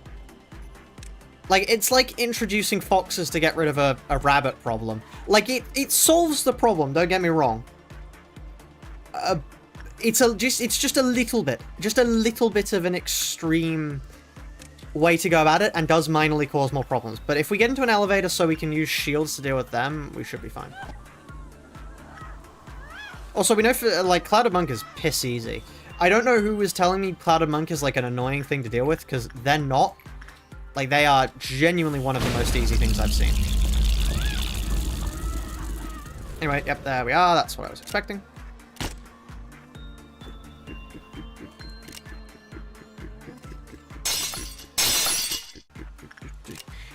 Like, it's like introducing foxes to get rid of a rabbit problem. Like, it solves the problem, don't get me wrong. It's just a little bit of an extreme way to go about it, and does minorly cause more problems. But if we get into an elevator so we can use shields to deal with them, we should be fine. Also, we know like Clouded Monk is piss easy. I don't know who was telling me Clouded Monk is like an annoying thing to deal with, because they're not. Like, they are genuinely one of the most easy things I've seen. Anyway, yep, there we are. That's what I was expecting.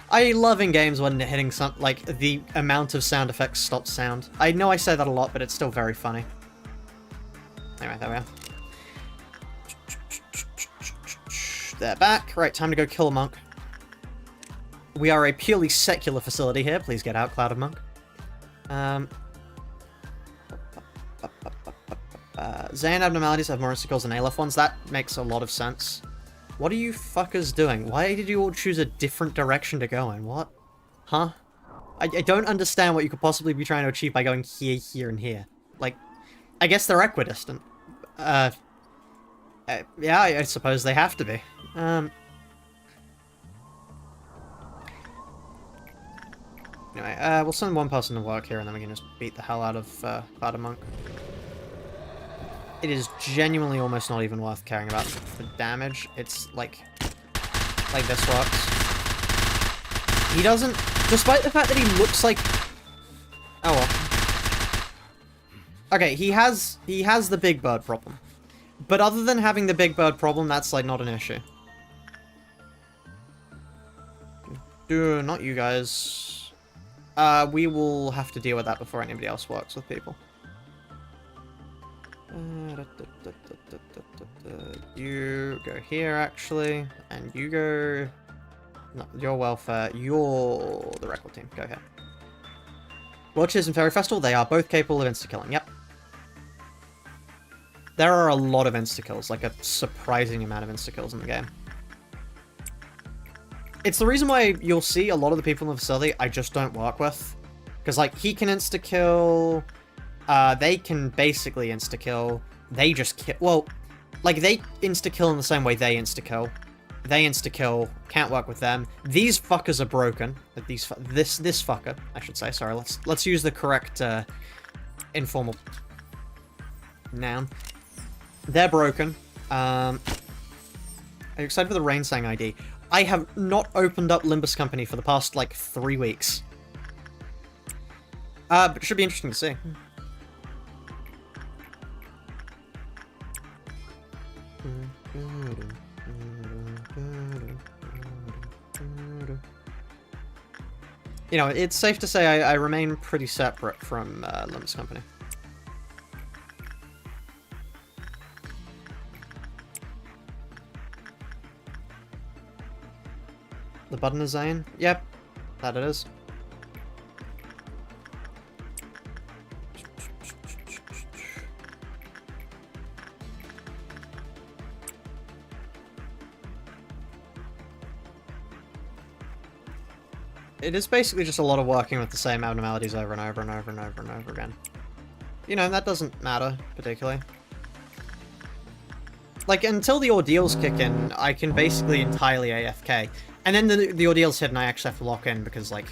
I love in games when hitting like, the amount of sound effects stops sound. I know I say that a lot, but it's still very funny. Anyway, there we are. They're back. Right, time to go kill a monk. We are a purely secular facility here. Please get out, Clouded Monk. Zayn abnormalities have more insecures than Aleph ones. That makes a lot of sense. What are you fuckers doing? Why did you all choose a different direction to go in? What? Huh? I don't understand what you could possibly be trying to achieve by going here, here, and here. Like, I guess they're equidistant. Yeah, I suppose they have to be. Anyway, we'll send one person to work here, and then we can just beat the hell out of Clouded Monk. it is genuinely almost not even worth caring about the damage. It's like this works. He doesn't, despite the fact that he looks like, oh well. Okay, he has the big bird problem. But other than having the big bird problem, that's like not an issue. Not you guys. We will have to deal with that before anybody else works with people. You go here, actually. And you go... No, your welfare. You're the record team. Go here. Watchers and Fairy Festival, they are both capable of insta-killing. Yep. There are a lot of insta-kills. Like, a surprising amount of insta-kills in the game. It's the reason why you'll see a lot of the people in the facility I just don't work with. Because, like, he can insta-kill... they can basically insta-kill. They just kill... Well, like, they insta-kill in the same way they insta-kill. They insta-kill. Can't work with them. These fuckers are broken. This fucker, I should say. Sorry, let's use the correct, informal noun. They're broken. Are you excited for the Rainsang ID? I have not opened up Limbus Company for the past, like, 3 weeks. But it should be interesting to see. You know, it's safe to say I remain pretty separate from Limbus Company. The button is Zane? Yep, that it is. It is basically just a lot of working with the same abnormalities over and over and over and over and over again. You know, that doesn't matter, particularly. Like, until the ordeals kick in, I can basically entirely AFK. And then the ordeals hit and I actually have to lock in because, like...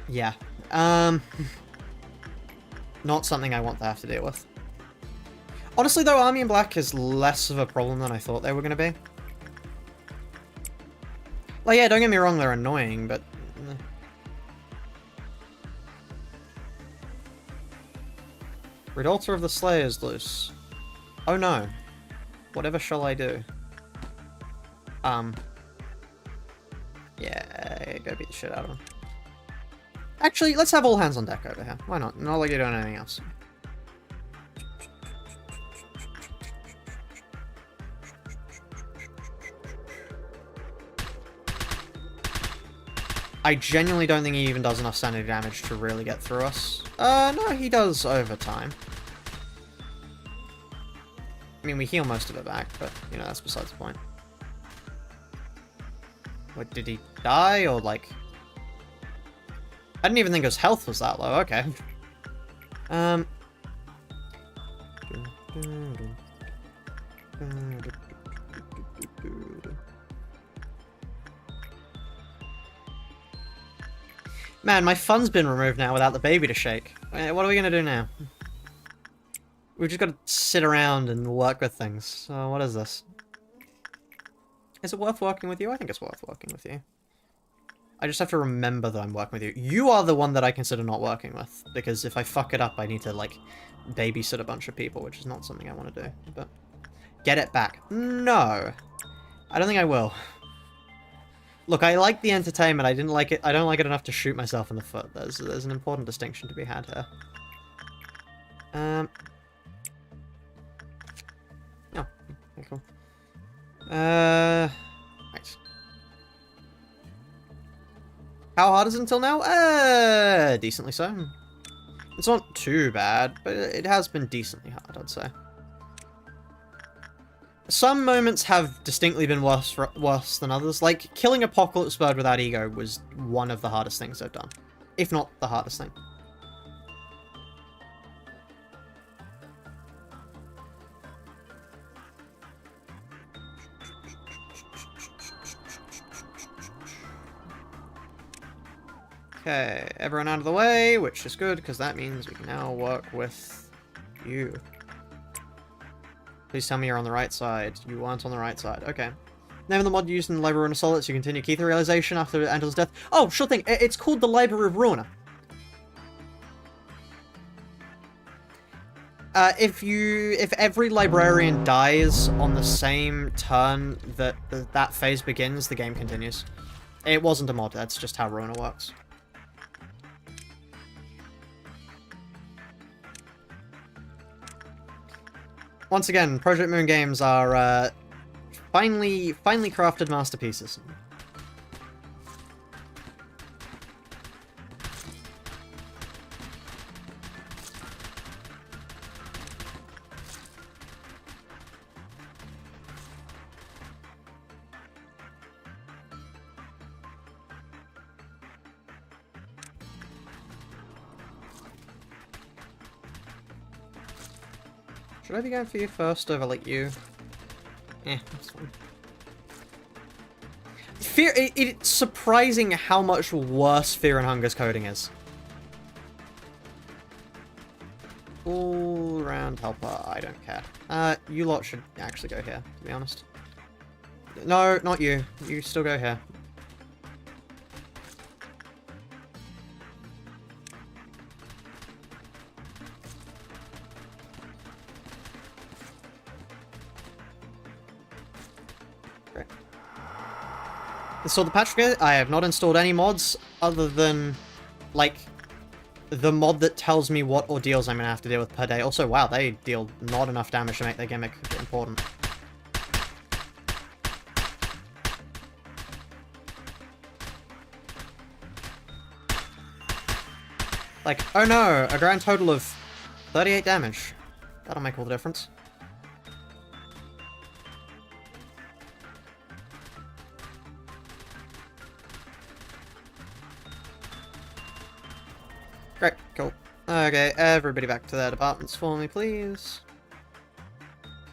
Yeah. Not something I want to have to deal with. Honestly, though, Army in Black is less of a problem than I thought they were going to be. Like, yeah, don't get me wrong, they're annoying, but... Red Altar of the Slayer is loose. Oh no. Whatever shall I do? Yeah, go beat the shit out of him. Actually, let's have all hands on deck over here. Why not? Not like you're doing anything else. I genuinely don't think he even does enough sanity damage to really get through us. No, he does over time. I mean, we heal most of it back, but, you know, that's besides the point. What, did he die, or, like... I didn't even think his health was that low, okay. Man, my fun's been removed now without the baby to shake. What are we gonna do now? We've just got to sit around and work with things. So what is this? Is it worth working with you? I think it's worth working with you. I just have to remember that I'm working with you. You are the one that I consider not working with. Because if I fuck it up, I need to, like, babysit a bunch of people, which is not something I want to do. But get it back. No. I don't think I will. Look, I like the entertainment. I don't like it enough to shoot myself in the foot. There's an important distinction to be had here. Oh, okay, cool. Right. How hard is it until now? Decently so. It's not too bad, but it has been decently hard, I'd say. Some moments have distinctly been worse than others. Like, killing Apocalypse Bird without Ego was one of the hardest things I've done. If not the hardest thing. Okay, everyone out of the way, which is good, because that means we can now work with you. Please tell me you're on the right side. You weren't on the right side. Okay. Name of the mod used in the Library of Ruiner Solid so you continue Keith realization after Angel's death. Oh, sure thing. It's called the Library of Ruiner. If every librarian dies on the same turn that that phase begins, the game continues. It wasn't a mod, that's just how Ruiner works. Once again, Project Moon games are finely crafted masterpieces. Should I be going for you first over, like, you? That's fine. It's surprising how much worse Fear and Hunger's coding is. All-round helper, I don't care. You lot should actually go here, to be honest. No, not you. You still go here. Installed the patch. I have not installed any mods other than, like, the mod that tells me what ordeals I'm going to have to deal with per day. Also, wow, they deal not enough damage to make their gimmick important. Like, oh no, a grand total of 38 damage. That'll make all the difference. Great, cool. Okay, everybody back to their departments for me, please.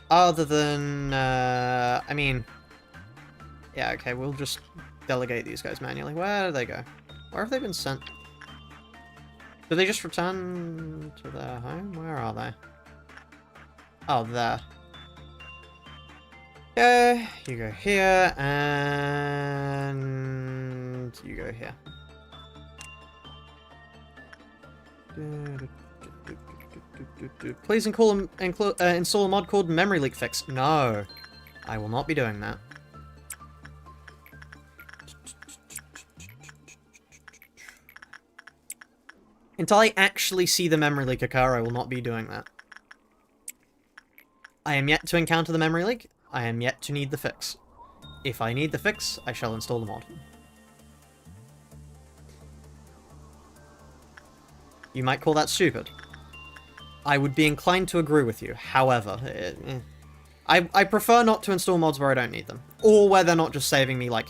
Other than, I mean... Yeah, okay, we'll just delegate these guys manually. Where do they go? Where have they been sent? Do they just return to their home? Where are they? Oh, there. Okay, you go here, and... you go here. Please install a mod called Memory Leak Fix. No, I will not be doing that. Until I actually see the memory leak occur, I will not be doing that. I am yet to encounter the memory leak. I am yet to need the fix. If I need the fix, I shall install the mod. You might call that stupid. I would be inclined to agree with you. However, I prefer not to install mods where I don't need them. Or where they're not just saving me, like,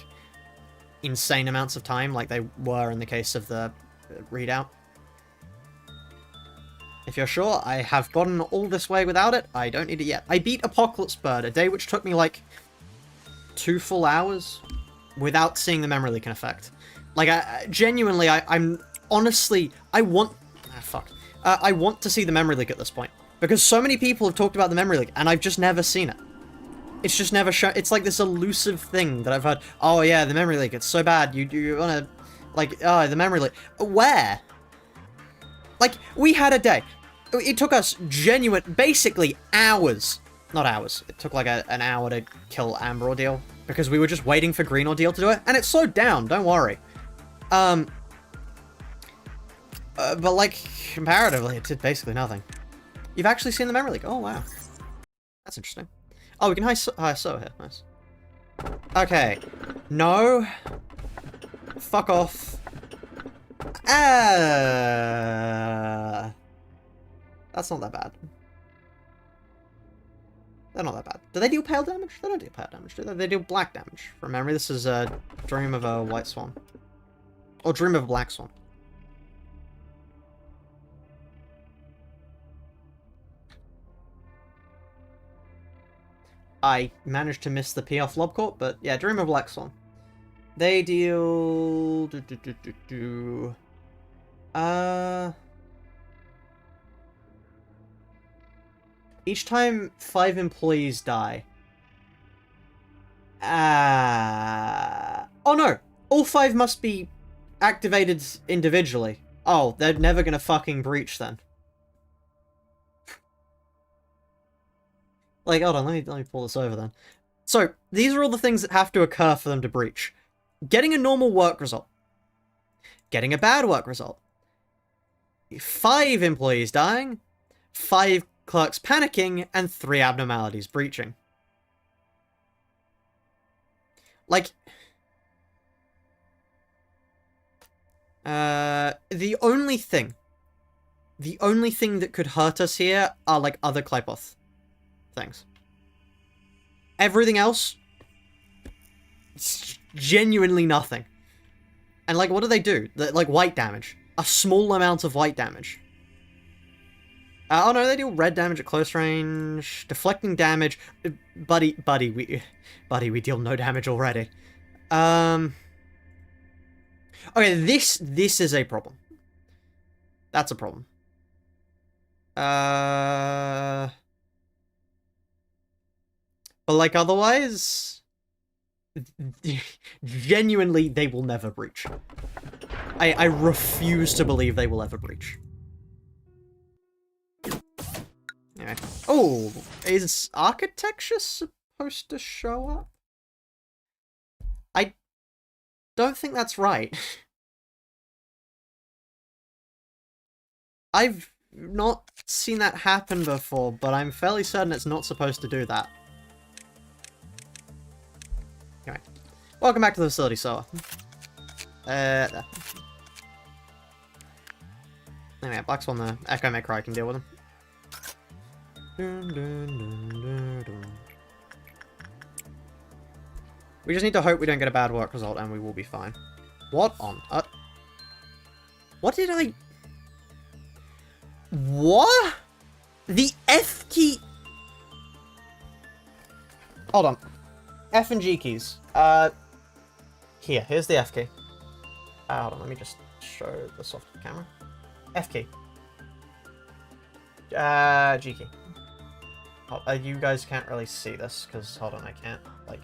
insane amounts of time, like they were in the case of the readout. If you're sure, I have gotten all this way without it. I don't need it yet. I beat Apocalypse Bird, a day which took me, like, 2 full hours without seeing the memory leak in effect. Like, genuinely, I'm honestly, I want... I want to see the memory leak at this point. Because so many people have talked about the memory leak, and I've just never seen it. It's just never shown. It's like this elusive thing that I've heard. Oh yeah, the memory leak, it's so bad. You wanna... Like, oh, the memory leak. Where? Like, we had a day. It took us basically hours. Not hours. It took like an hour to kill Amber Ordeal. Because we were just waiting for Green Ordeal to do it. And it slowed down, don't worry. But, like, comparatively, it did basically nothing. You've actually seen the memory leak? Oh, wow. That's interesting. Oh, we can hire Soa here. Nice. Okay. No. Fuck off. That's not that bad. They're not that bad. Do they deal pale damage? They don't deal pale damage, do they? They deal black damage. From memory, this is a Dream of a White Swan. Or Dream of a Black Swan. I managed to miss the P off Lobcorp, but yeah, Dream of Black Swan. They deal... Each time 5 employees die. Oh no! All 5 must be activated individually. Oh, they're never gonna fucking breach then. Like, hold on, let me pull this over then. So, these are all the things that have to occur for them to breach. Getting a normal work result. Getting a bad work result. 5 employees dying. 5 clerks panicking, and 3 abnormalities breaching. Like, the only thing that could hurt us here are, like, other Klipoth things. Everything else, it's genuinely nothing. And, like, what do? Like, white damage. A small amount of white damage. Oh no, they deal red damage at close range. Deflecting damage. Buddy, we deal no damage already. Okay, this is a problem. That's a problem. But like otherwise, genuinely, they will never breach. I refuse to believe they will ever breach. Anyway. Oh, is architecture supposed to show up? I don't think that's right. I've not seen that happen before, but I'm fairly certain it's not supposed to do that. Anyway. Welcome back to the facility, Soa. There. Anyway, Black Swan, the Echo Maker, I can deal with him. We just need to hope we don't get a bad work result and we will be fine. What on earth? What did I... What? The F key... Hold on. F and G keys. Here's the F key. Hold on, let me just show the soft camera. F key. G key. Oh, you guys can't really see this, because, hold on, I can't, like,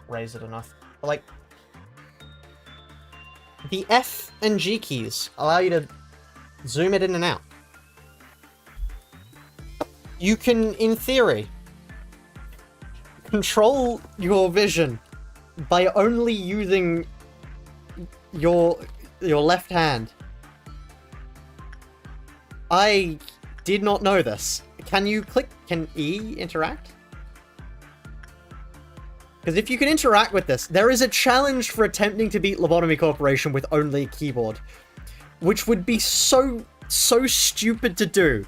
raise it enough. But, like, the F and G keys allow you to zoom it in and out. You can, in theory, control your vision by only using your left hand. I did not know this. Can you click... Can E interact? Because if you can interact with this, there is a challenge for attempting to beat Lobotomy Corporation with only a keyboard. Which would be so stupid to do.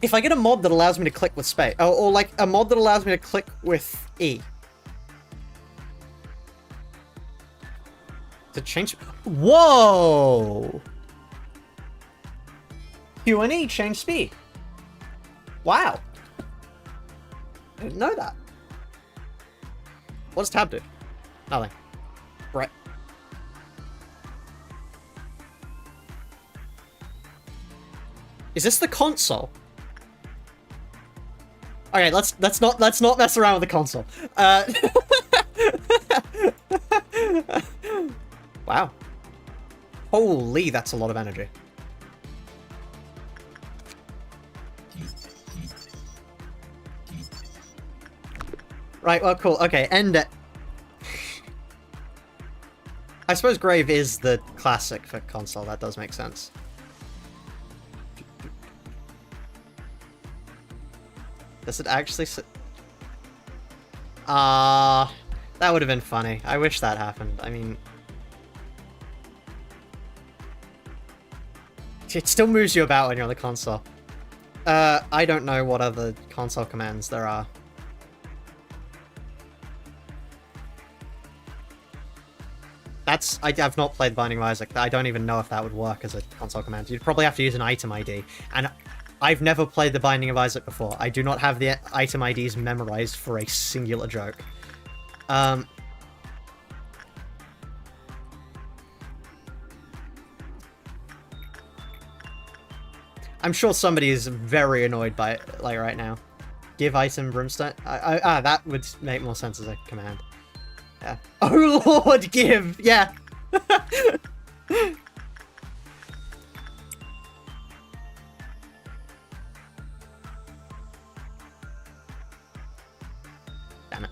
If I get a mod that allows me to click with space, or like a mod that allows me to click with E. To change... Whoa! Q and E change speed. Wow. I didn't know that. What does tab do? Nothing. Right. Is this the console? Okay, let's not mess around with the console. Wow. Holy, that's a lot of energy. Right, well, cool. Okay, end it. I suppose Grave is the classic for console. That does make sense. Does it actually... that would have been funny. I wish that happened. I mean... It still moves you about when you're on the console. I don't know what other console commands there are. I've not played Binding of Isaac. I don't even know if that would work as a console command. You'd probably have to use an item ID. And I've never played the Binding of Isaac before. I do not have the item IDs memorized for a singular joke. I'm sure somebody is very annoyed by it, like, right now. Give item brimstone. That would make more sense as a command. Yeah. Oh Lord, give! Yeah! Damn it.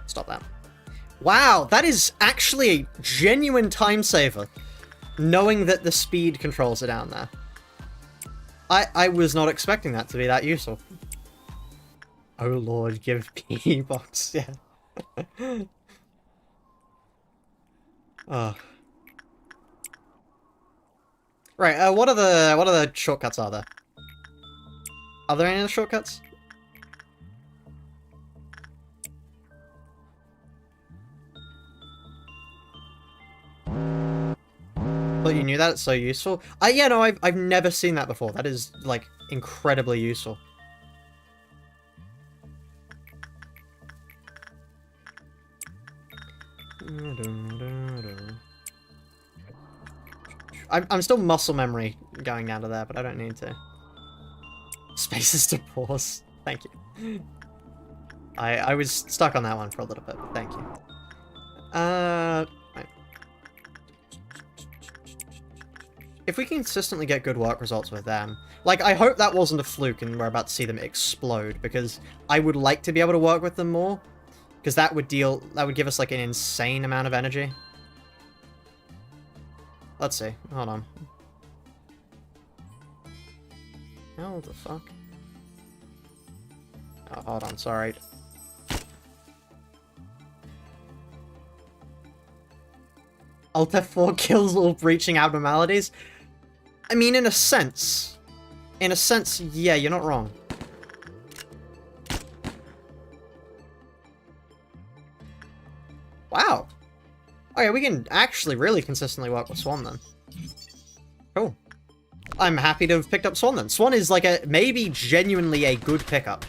Stop that. Wow, that is actually a genuine time saver, knowing that the speed controls are down there. I was not expecting that to be that useful. Oh Lord, give P box, yeah. Oh. Right, what other shortcuts are there? Are there any other shortcuts? But you knew that, it's so useful. Yeah, no, I've never seen that before. That is, like, incredibly useful. I'm still muscle memory going down to there, but I don't need to. Spaces to pause. Thank you. I was stuck on that one for a little bit, but thank you. Right. If we consistently get good work results with them, like, I hope that wasn't a fluke and we're about to see them explode, because I would like to be able to work with them more, because that would give us, like, an insane amount of energy. Let's see. Hold on. How the fuck? Oh, hold on, sorry. Alt F4 kills all breaching abnormalities? I mean, in a sense. In a sense, yeah, you're not wrong. Wow. Okay, we can actually really consistently work with Swan then. Cool. I'm happy to have picked up Swan then. Swan is like maybe genuinely a good pickup.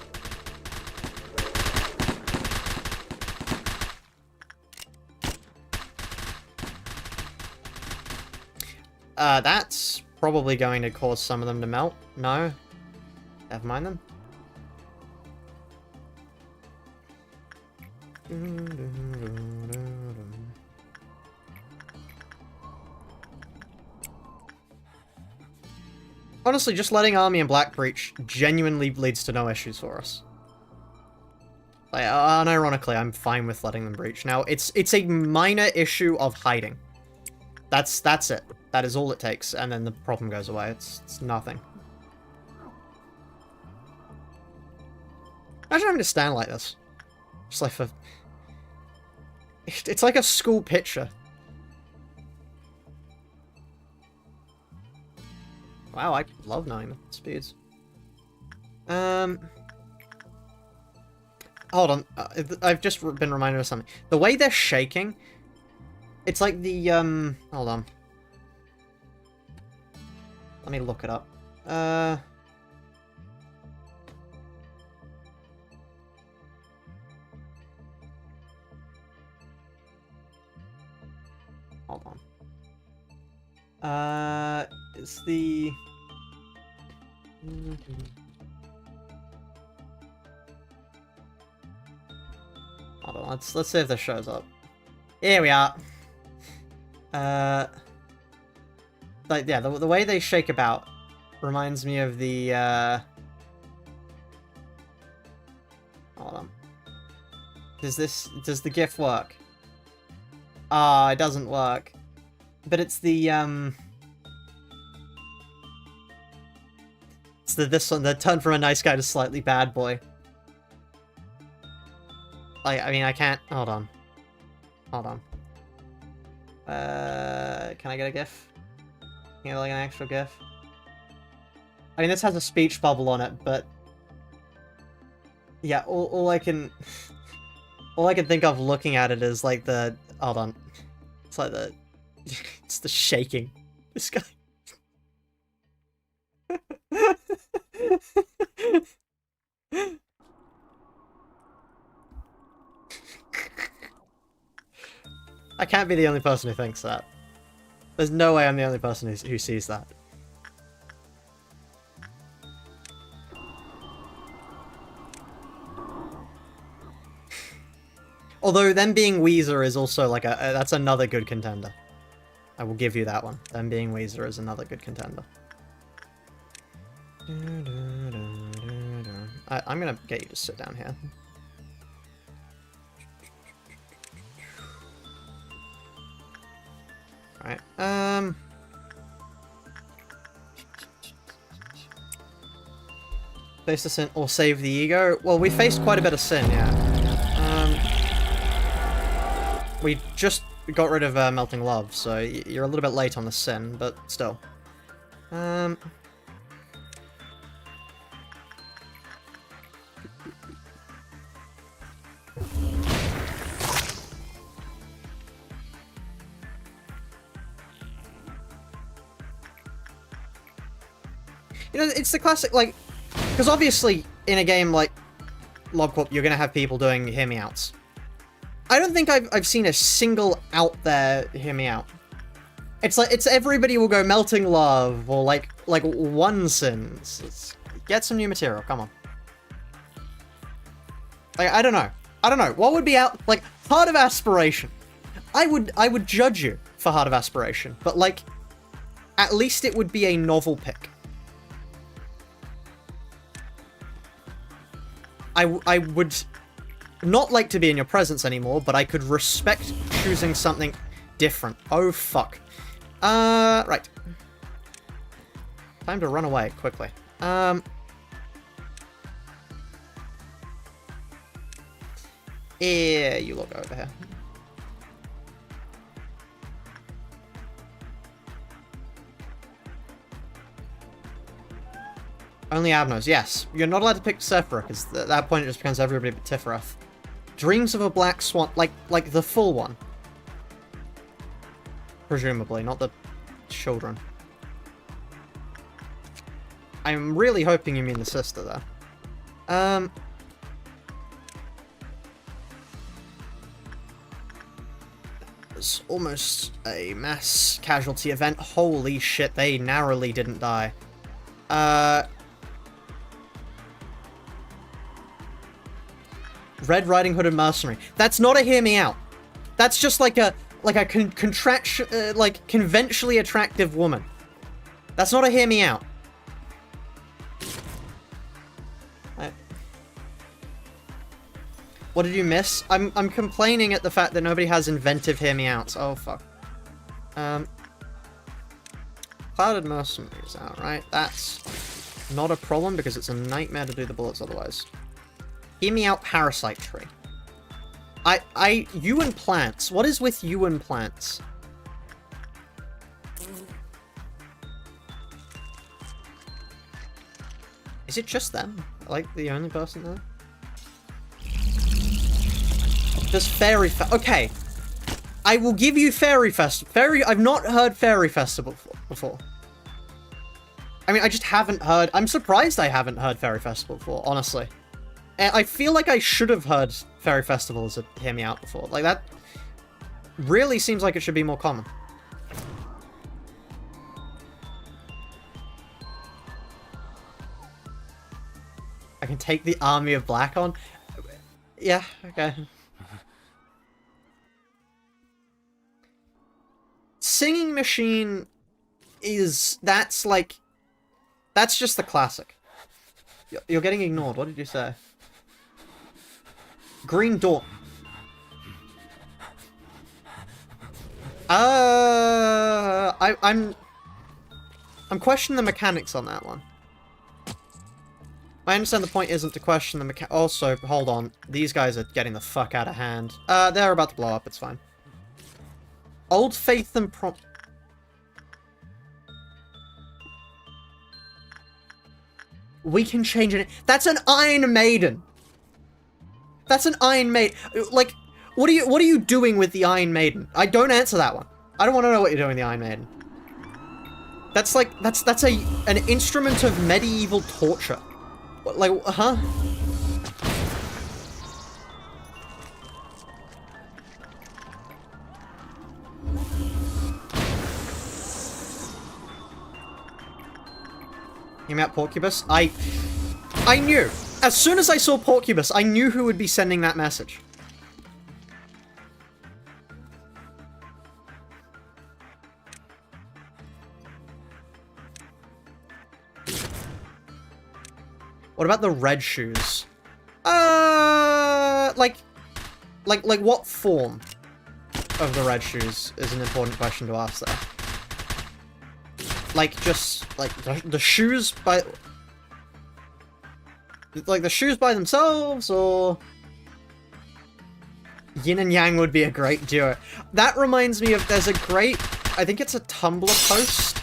That's probably going to cause some of them to melt. No? Never mind them. Honestly, just letting Army and Black Breach genuinely leads to no issues for us. Like, unironically, I'm fine with letting them breach. Now, it's a minor issue of hiding. That's it. That is all it takes, and then the problem goes away. It's nothing. Imagine having to stand like this. Just like for... It's like a school picture. Wow, I love knowing the speeds. Hold on. I've just been reminded of something. The way they're shaking, it's like the, hold on. Let me look it up. Hold on. It's the... Hold on, let's see if this shows up. Here we are. Like, yeah, the way they shake about reminds me of the, Hold on. Does the GIF work? Ah, it doesn't work. But it's the, It's this one, the turn from a nice guy to slightly bad boy. Like, I mean, I can't... Hold on. Hold on. Can I get a GIF? Can I get, like, an actual GIF? I mean, this has a speech bubble on it, but... Yeah, all I can... All I can think of looking at it is, like, the... Hold on. It's like the... It's the shaking. This guy... I can't be the only person who thinks that. There's no way I'm the only person who sees that. Although them being Weezer is also like that's another good contender. I will give you that one. Them being Weezer is another good contender. I'm gonna get you to sit down here. Alright, face the sin or save the ego? Well, we faced quite a bit of sin, yeah. We just got rid of Melting Love, so you're a little bit late on the sin, but still. You know, it's the classic, like, because obviously in a game like Lobcorp, you're going to have people doing hear me outs. I don't think I've seen a single out there hear me out. It's like, it's everybody will go Melting Love or like one sins. Get some new material, come on. Like, I don't know. What would be out, like, Heart of Aspiration. I would judge you for Heart of Aspiration, but like, at least it would be a novel pick. I would not like to be in your presence anymore, but I could respect choosing something different. Oh, fuck. Right. Time to run away, quickly. Yeah, you look over here. Only Abnos, yes. You're not allowed to pick Sephira, because at that point it just becomes everybody but Tifereth. Dreams of a Black Swan, like the full one. Presumably, not the children. I'm really hoping you mean the sister, though. It's almost a mass casualty event. Holy shit, they narrowly didn't die. Red Riding Hood and Mercenary. That's not a hear me out. That's just like a conventionally attractive woman. That's not a hear me out. What did you miss? I'm complaining at the fact that nobody has inventive hear me outs. Oh fuck. Clouded Mercenaries out, right? That's not a problem because it's a nightmare to do the bullets otherwise. Hear me out, Parasite Tree. You and plants. What is with you and plants? Is it just them? Like the only person there? Does Fairy okay. I will give you Fairy Festival. I've not heard Fairy Festival before. I mean, I just haven't heard. I'm surprised I haven't heard Fairy Festival before, honestly. I feel like I should have heard Fairy Festival as a hear me out before. Like, that really seems like it should be more common. I can take the Army of Black on? Yeah, okay. Singing Machine is... that's just the classic. You're getting ignored. What did you say? Green Dawn. I'm questioning the mechanics on that one. I understand the point isn't to question the mechanics. Also, hold on. These guys are getting the fuck out of hand. They're about to blow up. It's fine. Old Faith and we can change it. That's an Iron Maiden. That's an Iron Maiden. Like, what are you doing with the Iron Maiden? I don't answer that one. I don't want to know what you're doing with the Iron Maiden. That's like, that's an instrument of medieval torture. Like, huh? Hear me out, Porcubus. I knew. As soon as I saw Porcubus, I knew who would be sending that message. What about the red shoes? Like what form of the red shoes is an important question to ask there. Like, just, like, the shoes by... Like, the shoes by themselves, or... Yin and Yang would be a great duo. That reminds me of, there's a great... I think it's a Tumblr post,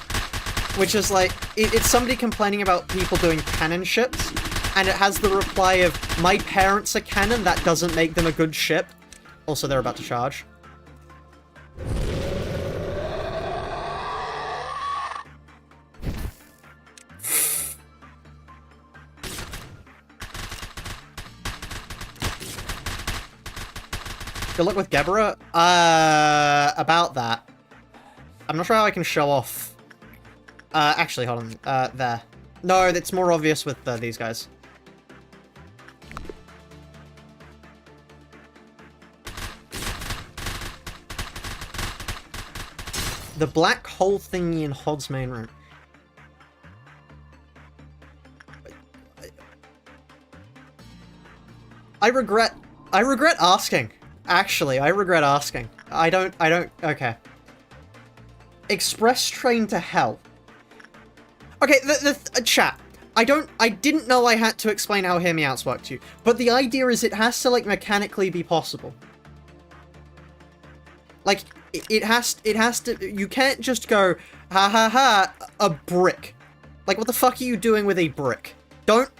which is like, it's somebody complaining about people doing canon ships, and it has the reply of, my parents are canon, that doesn't make them a good ship. Also, they're about to charge. Good luck with Gebra. About that. I'm not sure how I can show off. Actually, hold on. There. No, it's more obvious with these guys. The black hole thingy in Hod's main room. I regret asking. Actually, I regret asking. I don't, okay. Express train to hell. Okay, chat. I didn't know I had to explain how Hear Me Outs work to you, but the idea is it has to, like, mechanically be possible. Like, it has to, you can't just go, ha ha ha, a brick. Like, what the fuck are you doing with a brick? Don't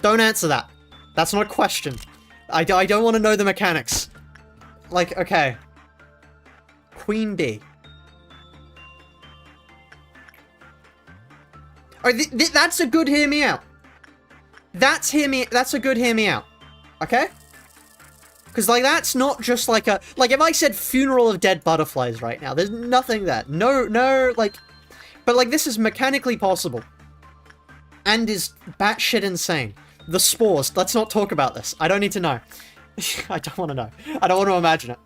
answer that. That's not a question. I don't want to know the mechanics. Like, okay. Queen Bee. Oh, that's a good Hear Me Out. That's a good Hear Me Out. Okay? Because, like, that's not just like a... Like, if I said Funeral of Dead Butterflies right now, there's nothing there. No, like... But, like, this is mechanically possible. And is batshit insane. The spores. Let's not talk about this. I don't need to know. I don't want to know. I don't want to imagine it.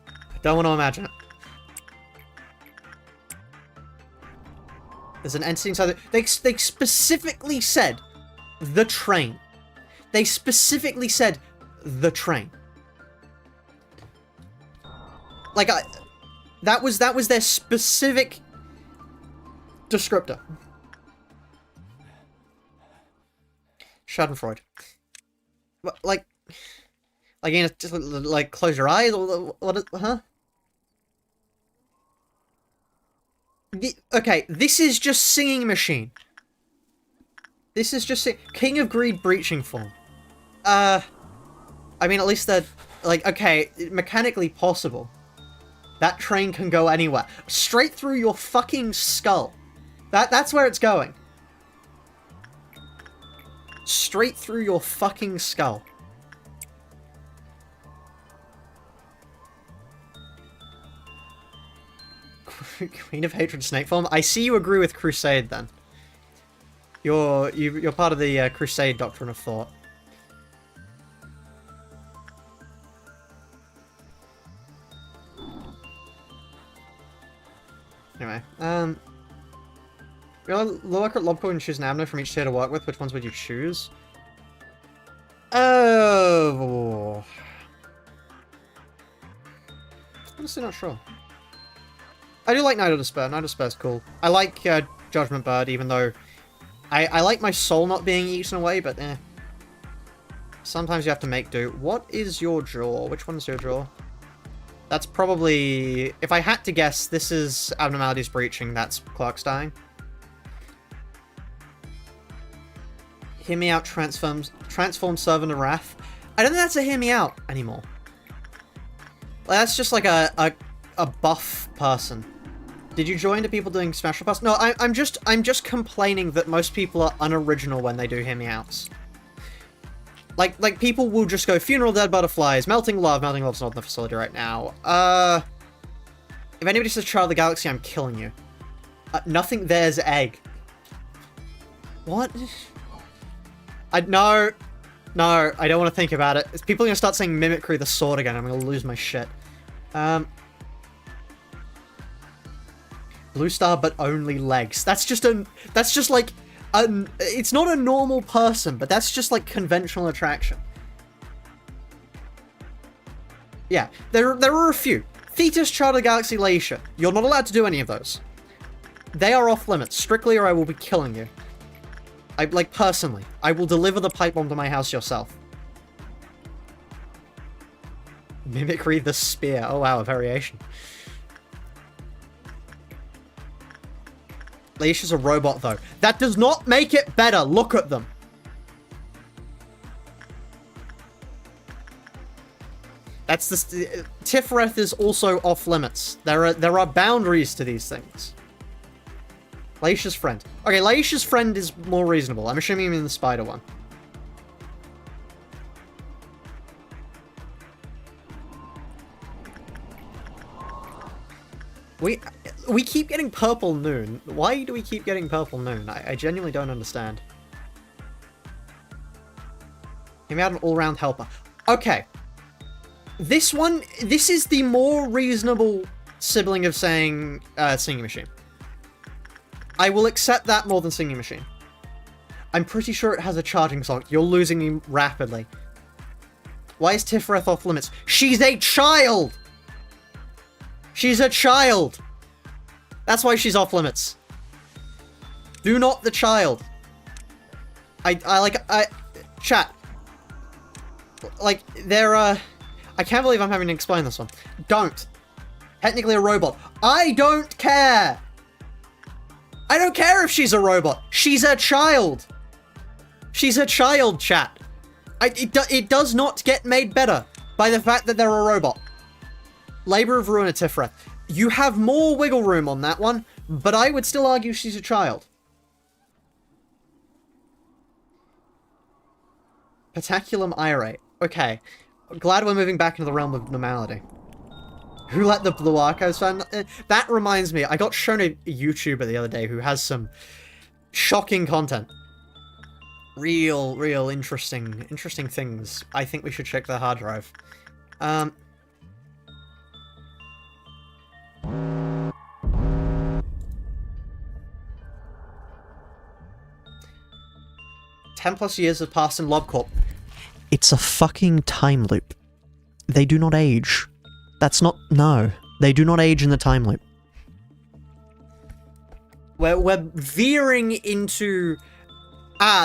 I don't want to imagine it. There's an entity inside. They specifically said the train. They specifically said the train. Like, that was their specific descriptor. Schadenfreude. Like, you know, just like close your eyes. What? Huh? Okay, this is just Singing Machine. This is just King of Greed breaching form. I mean, at least they're like, okay, mechanically possible. That train can go anywhere, straight through your fucking skull. That's where it's going. Straight through your fucking skull. Queen of Hatred snake form? I see you agree with Crusade then. You're part of the Crusade doctrine of thought. Anyway, you're look at Lobco and choose an Abner from each tier to work with. Which ones would you choose? Oh, honestly not sure. I do like Night of Despair. Night of Despair's cool. I like Judgment Bird, even though I like my soul not being eaten away, but eh. Sometimes you have to make do. What is your draw? Which one's your draw? That's probably... If I had to guess, this is Abnormalities Breaching, that's Clark's dying. Hear Me Out transform Servant of Wrath. I don't think that's a Hear Me Out anymore. Like, that's just like a buff person. Did you join to people doing Smash Pass? No, I'm just complaining that most people are unoriginal when they do Hear Me Outs. Like people will just go Funeral Dead Butterflies, Melting Love. Melting Love's not in the facility right now. If anybody says Child of the Galaxy, I'm killing you. Nothing there's egg. What? No, I don't want to think about it. People are gonna start saying mimicry the sword again. I'm gonna lose my shit. Blue star, but only legs. That's just like, it's not a normal person, but that's just like conventional attraction. Yeah, there are a few. Thetis, Child of the Galaxy, Laisha. You're not allowed to do any of those. They are off limits, strictly, or I will be killing you. Like, personally. I will deliver the pipe bomb to my house yourself. Mimicry the spear. Oh wow, a variation. Laisha's a robot, though. That does not make it better. Look at them. That's the... Tifreth is also off limits. There are boundaries to these things. Laisha's friend. Okay, Laisha's friend is more reasonable. I'm assuming you mean the spider one. We keep getting purple noon. Why do we keep getting purple noon? I genuinely don't understand. Give me out an all-round helper. Okay. This is the more reasonable sibling of saying singing machine. I will accept that more than singing machine. I'm pretty sure it has a charging socket. You're losing me rapidly. Why is Tifreth off limits? She's a child! She's a child! That's why she's off limits. Do not the child. Chat. Like, I can't believe I'm having to explain this one. Don't. Technically a robot. I don't care! I don't care if she's a robot. She's a child. She's a child, chat. It does not get made better by the fact that they're a robot. Labor of Ruin of Tifreth. You have more wiggle room on that one, but I would still argue she's a child. Petaculum irate. Okay. Glad we're moving back into the realm of normality. Who let the Blue Archives find? That reminds me, I got shown a YouTuber the other day who has some shocking content. Real interesting things. I think we should check their hard drive. 10+ years have passed in LobCorp. It's a fucking time loop. They do not age. That's not... No. They do not age in the time loop. We're veering into...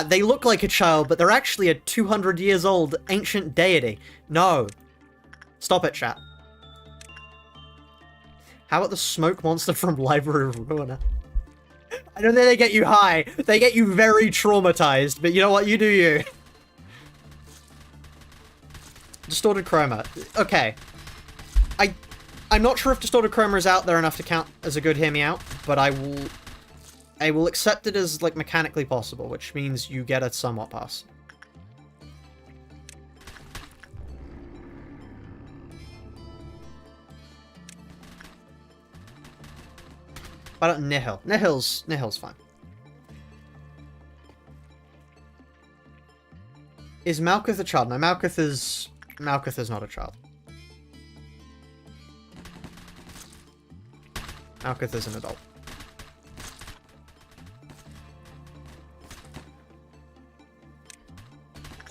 they look like a child, but they're actually a 200 years old ancient deity. No. Stop it, chat. How about the smoke monster from Library of Ruiner? I don't think they get you high. They get you very traumatized, but you know what? You do you. Distorted Chroma. Okay. I'm not sure if Distorted Chroma is out there enough to count as a good hear me out, but I will accept it as, like, mechanically possible, which means you get a somewhat pass. But Nihil. Nihil's fine. Is Malkuth a child? No, Malkuth is not a child. Malkuth is an adult.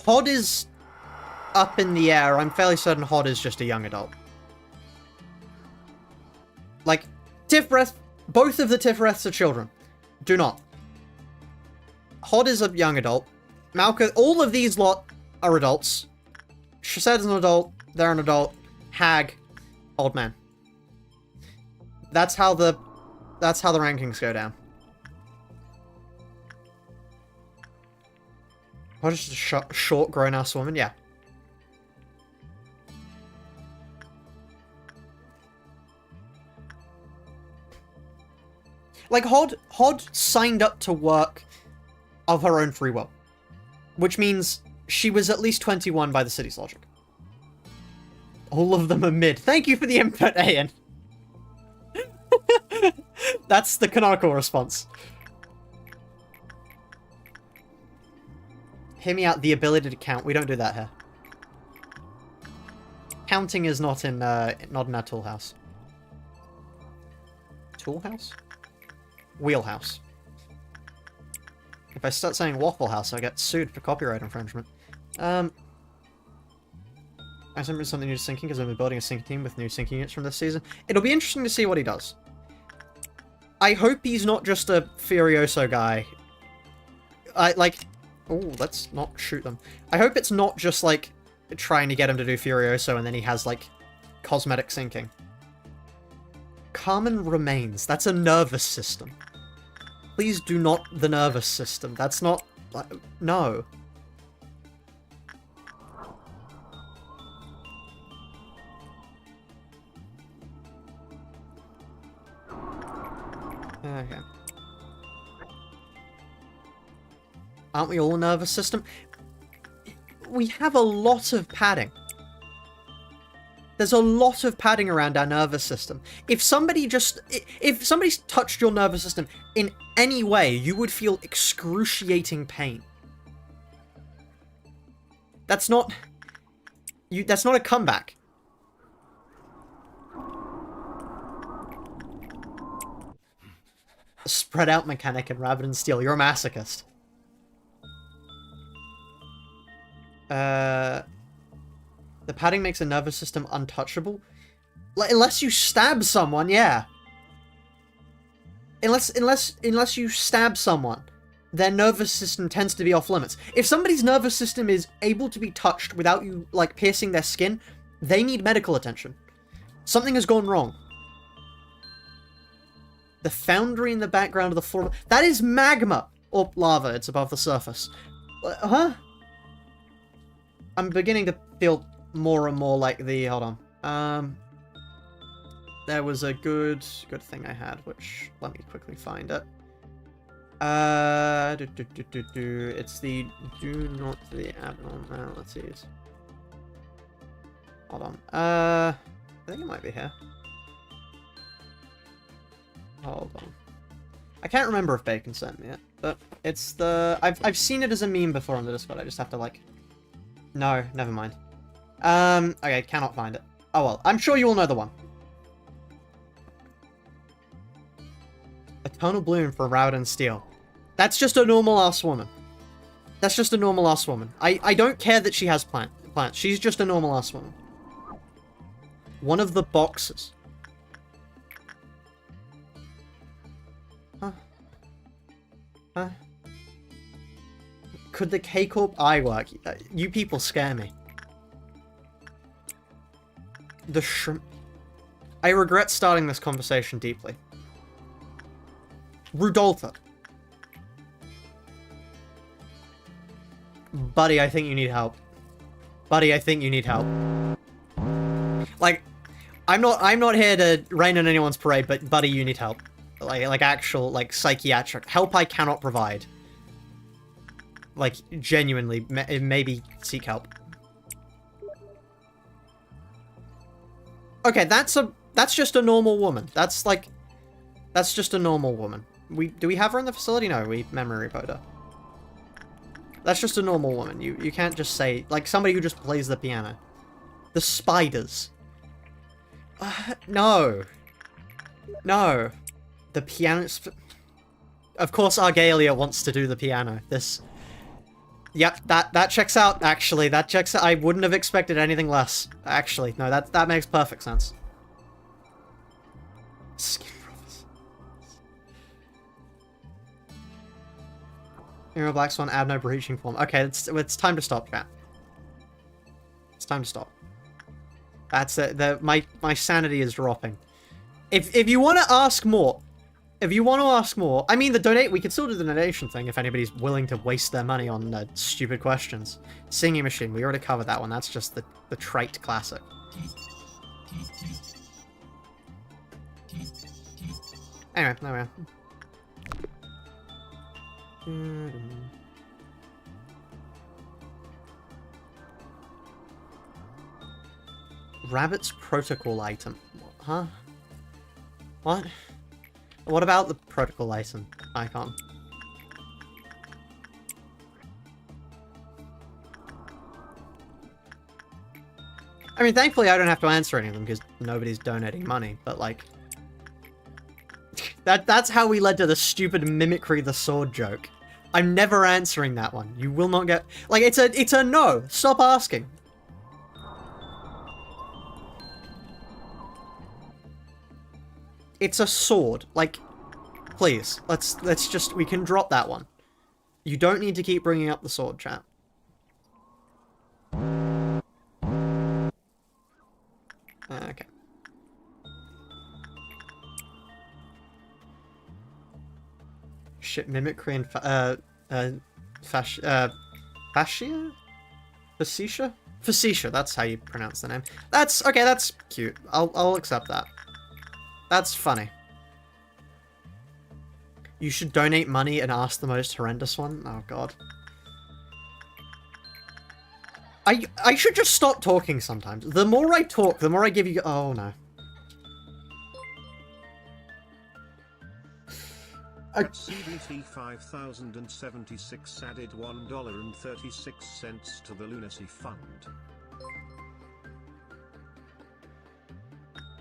Hod is up in the air. I'm fairly certain Hod is just a young adult. Like, Tifreth, both of the Tifreths are children. Do not. Hod is a young adult. Malkuth, all of these lot are adults. Shased is an adult. They're an adult. Hag, old man. That's how the rankings go down. What is a short grown-ass woman? Yeah. Like, Hod signed up to work of her own free will. Which means she was at least 21 by the city's logic. All of them are mid. Thank you for the input, Ian. That's the canonical response. Hear me out, the ability to count. We don't do that here. Counting is not in our tool house. Tool house? Wheelhouse. If I start saying Waffle House, I get sued for copyright infringement. I remember something new to syncing because I've been building a syncing team with new syncing units from this season. It'll be interesting to see what he does. I hope he's not just a Furioso guy. Oh, let's not shoot them. I hope it's not just, like, trying to get him to do Furioso and then he has, like, cosmetic syncing. Carmen remains. That's a nervous system. Please do not the nervous system. That's not... no. Okay. Aren't we all a nervous system? We have a lot of padding. There's a lot of padding around our nervous system. If somebody touched your nervous system in any way, you would feel excruciating pain. That's not a comeback. Spread out mechanic and rabbit and steel. You're a masochist. The padding makes a nervous system untouchable. Unless you stab someone, yeah. Unless you stab someone, their nervous system tends to be off limits. If somebody's nervous system is able to be touched without you, like, piercing their skin, they need medical attention. Something has gone wrong. The foundry in the background of the floor... That is magma! Or lava, it's above the surface. Huh? I'm beginning to feel more and more like the... Hold on. There was a good thing I had, which... Let me quickly find it. It's the... Do not the abnormalities. Hold on. I think it might be here. Hold on. I can't remember if Bacon sent me it, but it's the... I've seen it as a meme before on the Discord, I just have to, like... No, never mind. Okay, cannot find it. Oh well, I'm sure you all know the one. Eternal Bloom for Rabbit and Steel. That's just a normal-ass woman. That's just a normal-ass woman. I don't care that she has plants. She's just a normal-ass woman. One of the boxes. Huh? Could the K-Corp eye work? You people scare me. The shrimp... I regret starting this conversation deeply. Rudolpha. Buddy, I think you need help. Buddy, I think you need help. Like, I'm not here to rain on anyone's parade, but buddy, you need help. Like actual, like, psychiatric help I cannot provide. Like, genuinely, maybe seek help. Okay, that's just a normal woman. That's just a normal woman. Do we have her in the facility? No, we memory repoed her. That's just a normal woman. You can't just say, like, somebody who just plays the piano. The spiders. No. No. The piano... Of course Argalia wants to do the piano. Yep, that checks out, actually. That checks out. I wouldn't have expected anything less. Actually, no, that makes perfect sense. Skin brothers. Hero Black Swan, Abno breaching form. Okay, it's time to stop, chat. It's time to stop. That's it. My sanity is dropping. If you want to ask more... I mean, we could still do the donation thing if anybody's willing to waste their money on stupid questions. Singing Machine, we already covered that one. That's just the trite classic. Anyway, there we are. Rabbit's protocol item. Huh? What? What about the protocol icon? I mean, thankfully I don't have to answer any of them because nobody's donating money, but like... That's how we led to the stupid mimicry the sword joke. I'm never answering that one. You will not get... Like, it's a no. Stop asking. It's a sword. Like, please. Let's just... We can drop that one. You don't need to keep bringing up the sword, chat. Okay. Shit, mimicry and fascia? Facetious? Facetious, that's how you pronounce the name. That's, okay, that's cute. I'll accept that. That's funny. You should donate money and ask the most horrendous one? Oh god. I should just stop talking sometimes. The more I talk, the more I give you... Oh no. CBT 5076 added $1.36 to the Lunacy Fund.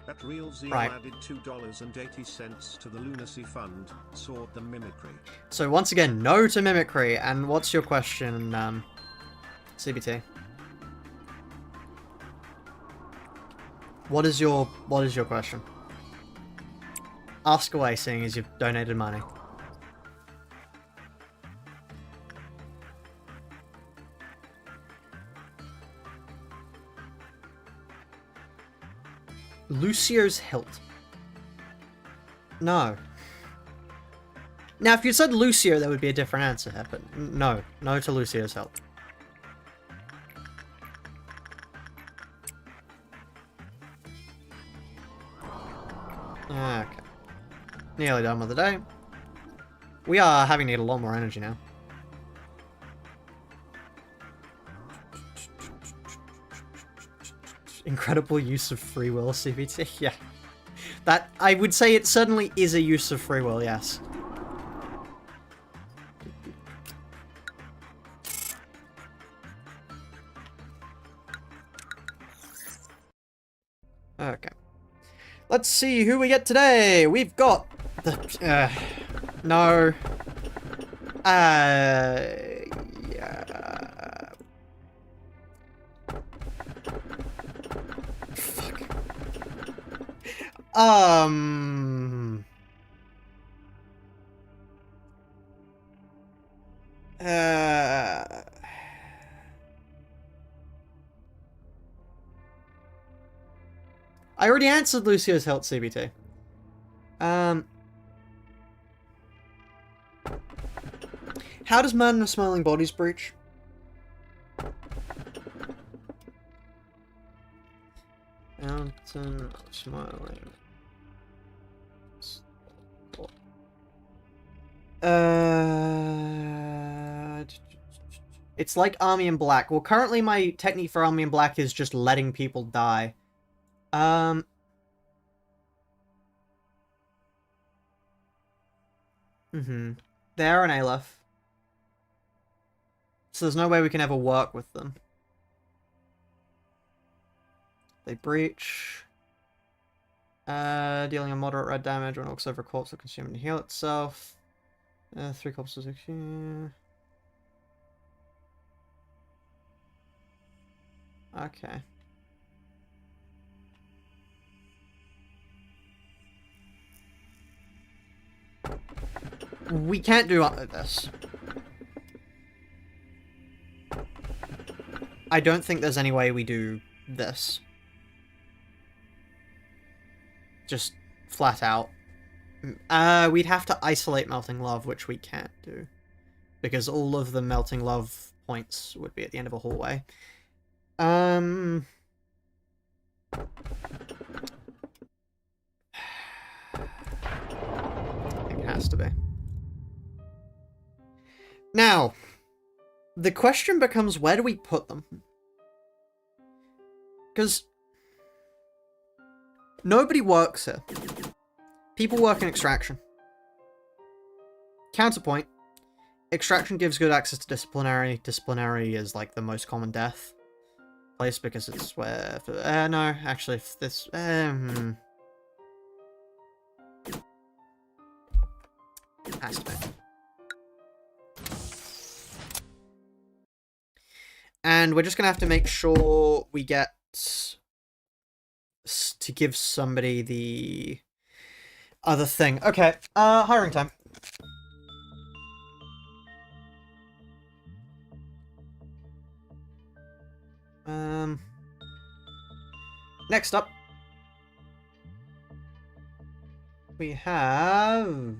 At Real Zeal added $2.80 to the Lunacy Fund, Sword the Mimicry. So once again, no to mimicry, and what's your question, CBT? What is your question? Ask away, seeing as you've donated money. Lucio's hilt. No. Now, if you said Lucio, there would be a different answer here, but no. No to Lucio's hilt. Okay. Nearly done with the day. We are having to need a lot more energy now. Incredible use of free will, CBT. Yeah. That, I would say it certainly is a use of free will, yes. Okay. Let's see who we get today. We've got the, no. Yeah. Fuck. I already answered Lucio's health, CBT. How does Mountain of Smiling Bodies breach? Mountain of Smiling... It's like Army in Black. Well, currently my technique for Army in Black is just letting people die. They are an Aleph. So there's no way we can ever work with them. They breach. Dealing a moderate red damage when it looks over a corpse will consume and heal itself. 3 corpses. Okay. We can't do this. I don't think there's any way we do this. Just flat out. We'd have to isolate Melting Love, which we can't do. Because all of the Melting Love points would be at the end of a hallway. It has to be. Now, the question becomes, where do we put them? Because nobody works here. People work in extraction. Counterpoint. Extraction gives good access to disciplinary. Disciplinary is like the most common death place because it's where... no, actually, if this... has to be. And we're just going to have to make sure we get to give somebody the other thing. Okay, hiring time. Next up, we have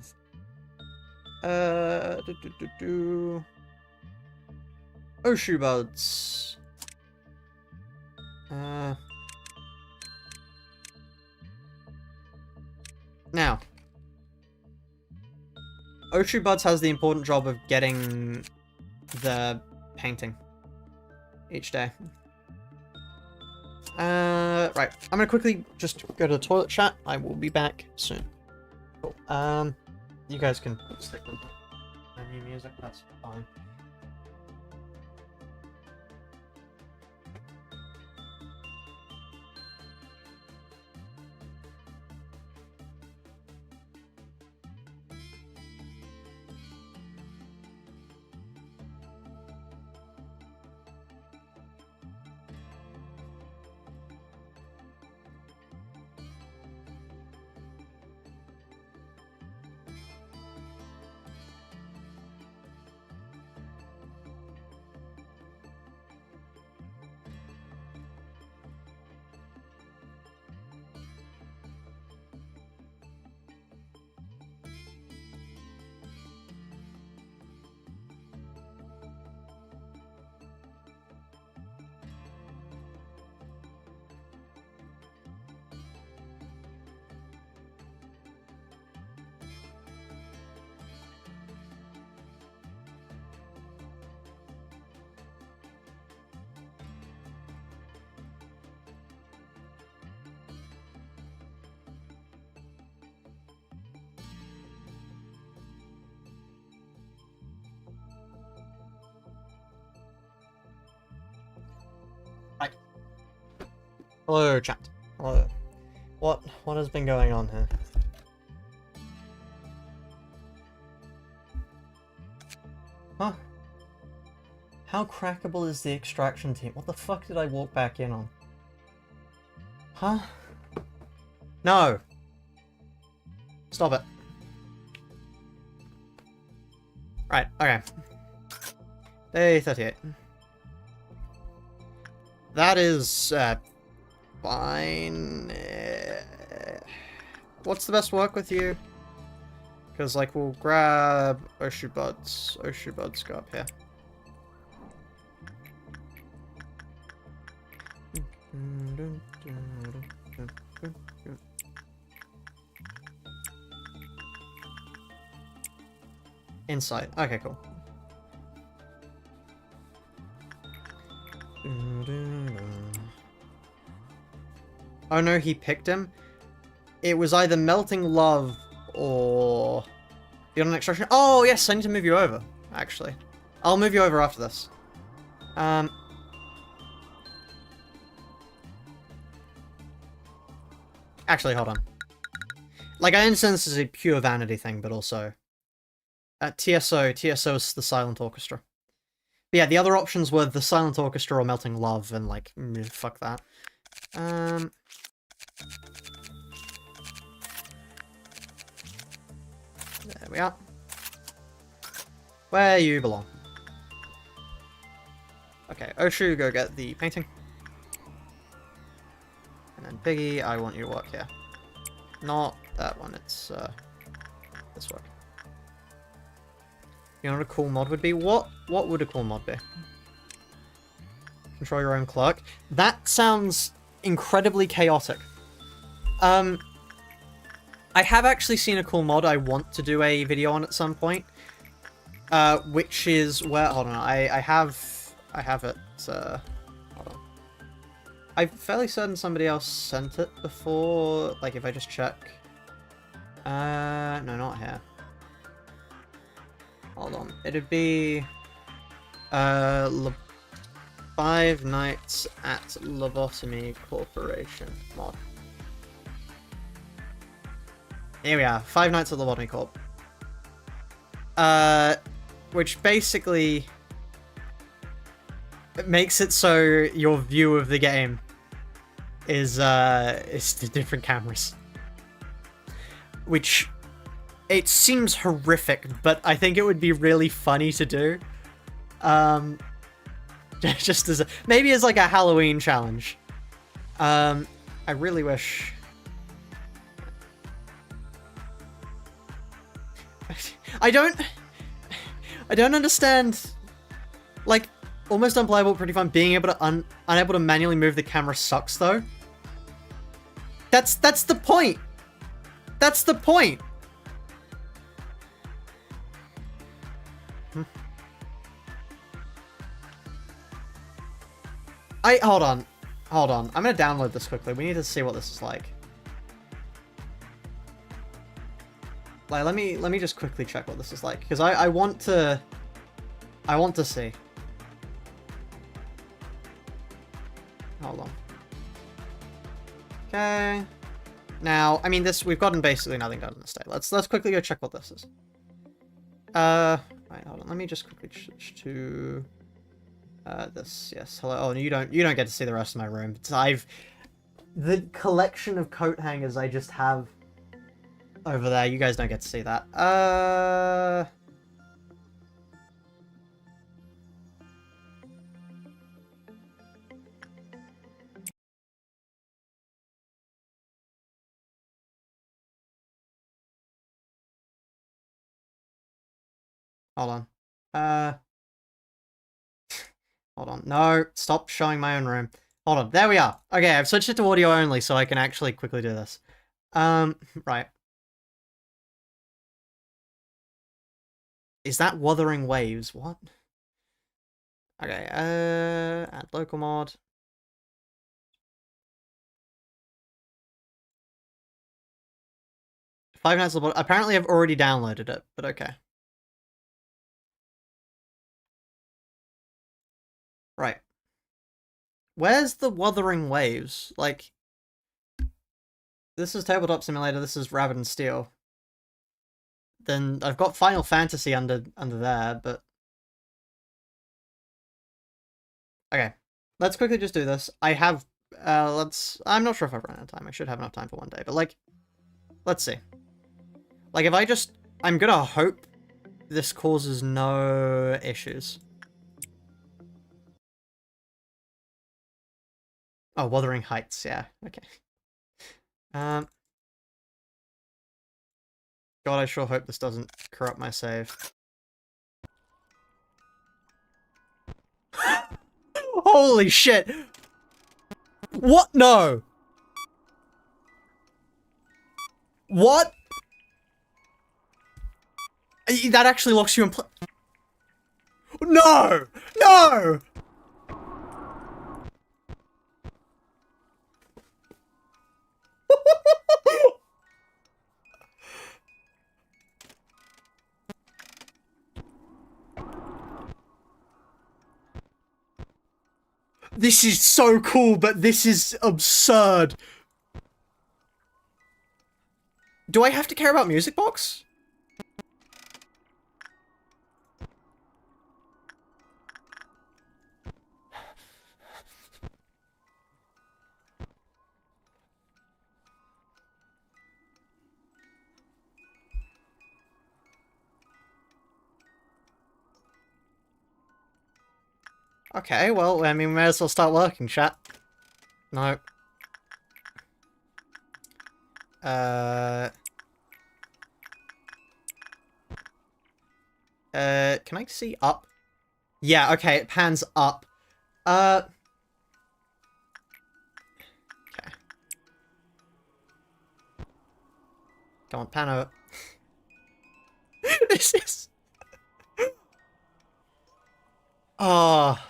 Oshu buds. Now, Oshu buds has the important job of getting the painting each day. Right. I'm gonna quickly just go to the toilet chat. I will be back soon. Cool. You guys can stick with the new music. That's fine. Hello, chat. Hello. What has been going on here? Huh? How crackable is the extraction team? What the fuck did I walk back in on? Huh? No! Stop it. Right, okay. Day 38. That is, fine. What's the best work with you? Because, like, we'll grab Oshu buds. Oshu buds go up here. Inside. Okay, cool. Oh no, he picked him? It was either Melting Love or... You're on extraction? Oh, yes, I need to move you over, actually. I'll move you over after this. Actually, hold on. Like, I understand this is a pure vanity thing, but also... TSO is the Silent Orchestra. But yeah, the other options were the Silent Orchestra or Melting Love, and like, fuck that. There we are. Where you belong. Okay, Oshu, go get the painting. And then Piggy, I want you to work here. Not that one, it's this work. You know what a cool mod would be? What would a cool mod be? Control your own clerk. That sounds incredibly chaotic. I have actually seen a cool mod I want to do a video on at some point. Which is where... Hold on, I have it. Hold on. I'm fairly certain somebody else sent it before. Like, if I just check. No, not here. Hold on. It'd be... 5 Nights at Lobotomy Corporation mod. Here we are. 5 Nights at Lobotomy Corp. Which basically... it makes it so your view of the game is the different cameras. Which... it seems horrific, but I think it would be really funny to do. Just as a, maybe as like a Halloween challenge. I really wish... I don't understand, like, almost unplayable, pretty fun. Being able to unable to manually move the camera sucks though. That's the point. That's the point. Hold on. I'm gonna download this quickly. We need to see what this is like. Like, let me just quickly check what this is like, because I want to see. Hold on. Okay. Now, I mean, we've gotten basically nothing done in this state. Let's quickly go check what this is. Right, hold on. Let me just quickly switch to this. Yes. Hello. Oh, you don't get to see the rest of my room. The collection of coat hangers I just have over there. You guys don't get to see that. Hold on. Hold on. No, stop showing my own room. Hold on. There we are. Okay, I've switched it to audio only so I can actually quickly do this. Right. Is that Wuthering Waves? What? Okay, add local mod. Five Nights at the Bottom. Apparently I've already downloaded it, but okay. Right. Where's the Wuthering Waves? Like, this is Tabletop Simulator, this is Rabbit and Steel. Then I've got Final Fantasy under there, but... okay. Let's quickly just do this. I have... I'm not sure if I've run out of time. I should have enough time for one day, but, like... let's see. Like, if I just... I'm gonna hope this causes no issues. Oh, Wuthering Heights, yeah, okay. God, I sure hope this doesn't corrupt my save. Holy shit! What? No! What? That actually locks you in place. No! No! This is so cool, but this is absurd. Do I have to care about Music Box? Okay, well, I mean, we may as well start working, chat. No. Can I see up? Yeah, okay, it pans up. Okay. Come on, pan over. This is... oh...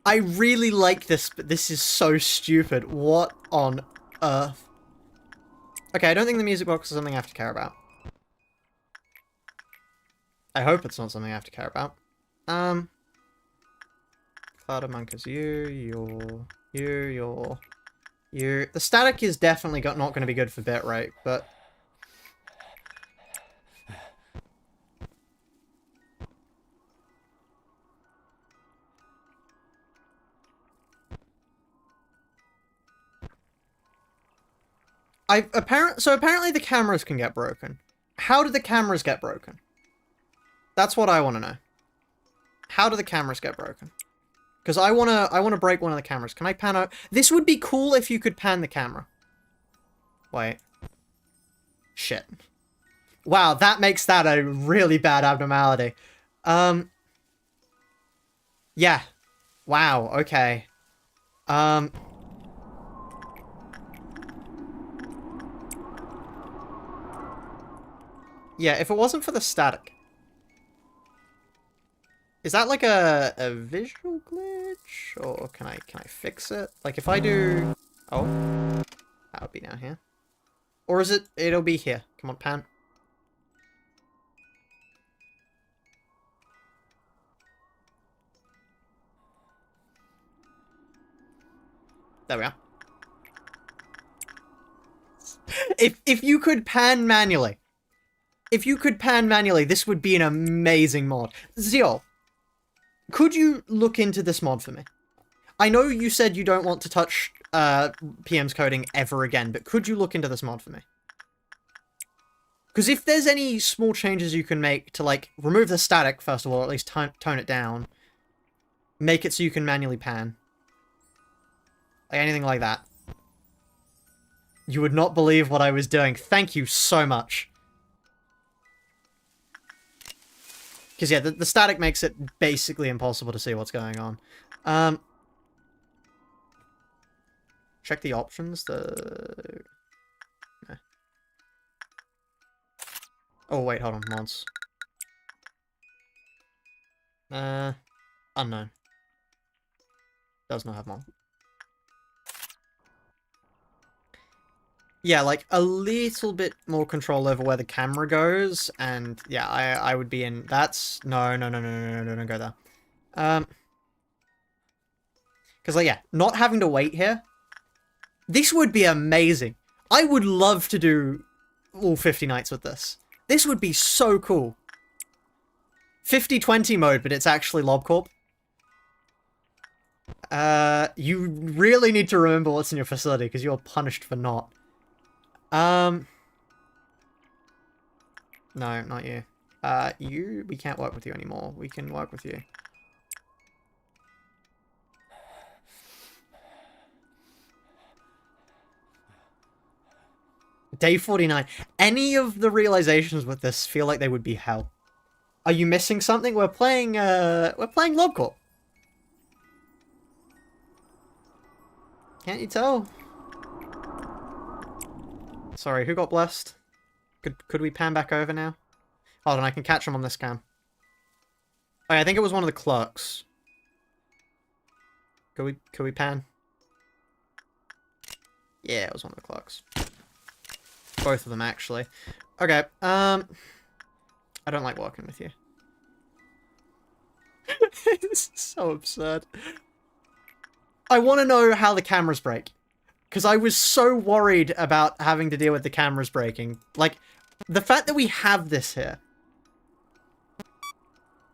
I really like this, but this is so stupid. What on earth? Okay, I don't think the music box is something I have to care about. I hope it's not something I have to care about. Cloud monk is you. The static is definitely not going to be good for bitrate, but... So apparently the cameras can get broken. How do the cameras get broken? That's what I want to know. How do the cameras get broken? Because I wanna break one of the cameras. Can I pan out? This would be cool if you could pan the camera. Wait. Shit. Wow, that makes that a really bad abnormality. Yeah. Wow, okay. Yeah, if it wasn't for the static. Is that like a visual glitch? Or can I fix it? Like if I do... Oh. That would be down here. Or is it... It'll be here. Come on, pan. There we are. If you could pan manually. If you could pan manually, this would be an amazing mod. Zeol, could you look into this mod for me? I know you said you don't want to touch PM's coding ever again, but could you look into this mod for me? Because if there's any small changes you can make to, like, remove the static, first of all, or at least tone it down, make it so you can manually pan. Like, anything like that. You would not believe what I was doing. Thank you so much. Because, yeah, the static makes it basically impossible to see what's going on. Check the options. No. Oh, wait, hold on. Mods. Unknown. Does not have mod. Yeah, like, a little bit more control over where the camera goes, and, yeah, I would be in... That's... No, don't go there. Because, like, yeah, not having to wait here, this would be amazing. I would love to do all 50 nights with this. This would be so cool. 50-20 mode, but it's actually LobCorp. You really need to remember what's in your facility, because you're punished for not. No, not you. We can't work with you anymore. We can work with you. Day 49. Any of the realizations with this feel like they would be hell. Are you missing something? We're playing LobCorp. Can't you tell? Sorry, who got blessed? Could we pan back over now? Hold on, I can catch him on this cam. Oh, I think it was one of the clerks. Could we pan? Yeah, it was one of the clerks. Both of them, actually. Okay, I don't like working with you. This is so absurd. I want to know how the cameras break. Because I was so worried about having to deal with the cameras breaking. Like, the fact that we have this here.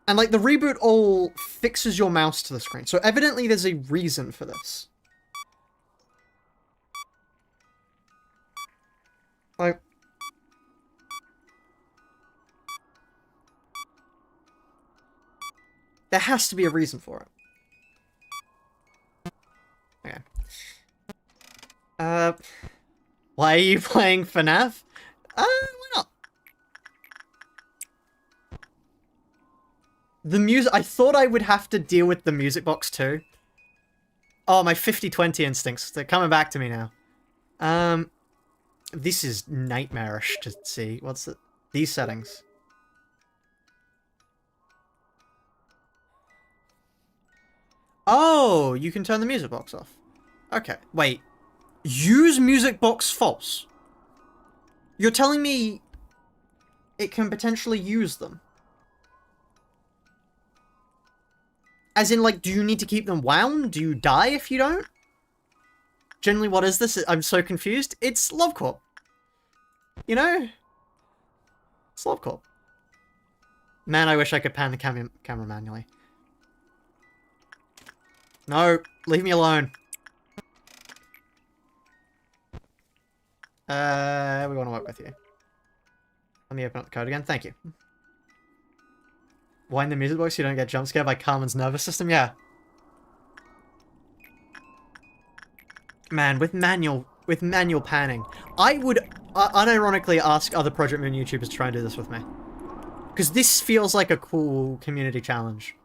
And, like, the reboot all fixes your mouse to the screen. So, evidently, there's a reason for this. Like... There has to be a reason for it. Okay. Why are you playing FNAF? Why not? The music... I thought I would have to deal with the music box too. Oh, my 50-20 instincts. They're coming back to me now. This is nightmarish to see. What's it? These settings. Oh, you can turn the music box off. Okay, wait. Use music box false. You're telling me it can potentially use them? As in, like, do you need to keep them wound? Do you die if you don't? Generally, what is this? I'm so confused. It's Love Corp. You know? It's Love Corp. Man, I wish I could pan the camera manually. No, leave me alone. We want to work with you. Let me open up the code again. Thank you. Wind the music box so you don't get jump scared by Carmen's nervous system? Yeah. Man, with manual panning, I would unironically ask other Project Moon YouTubers to try and do this with me. Because this feels like a cool community challenge.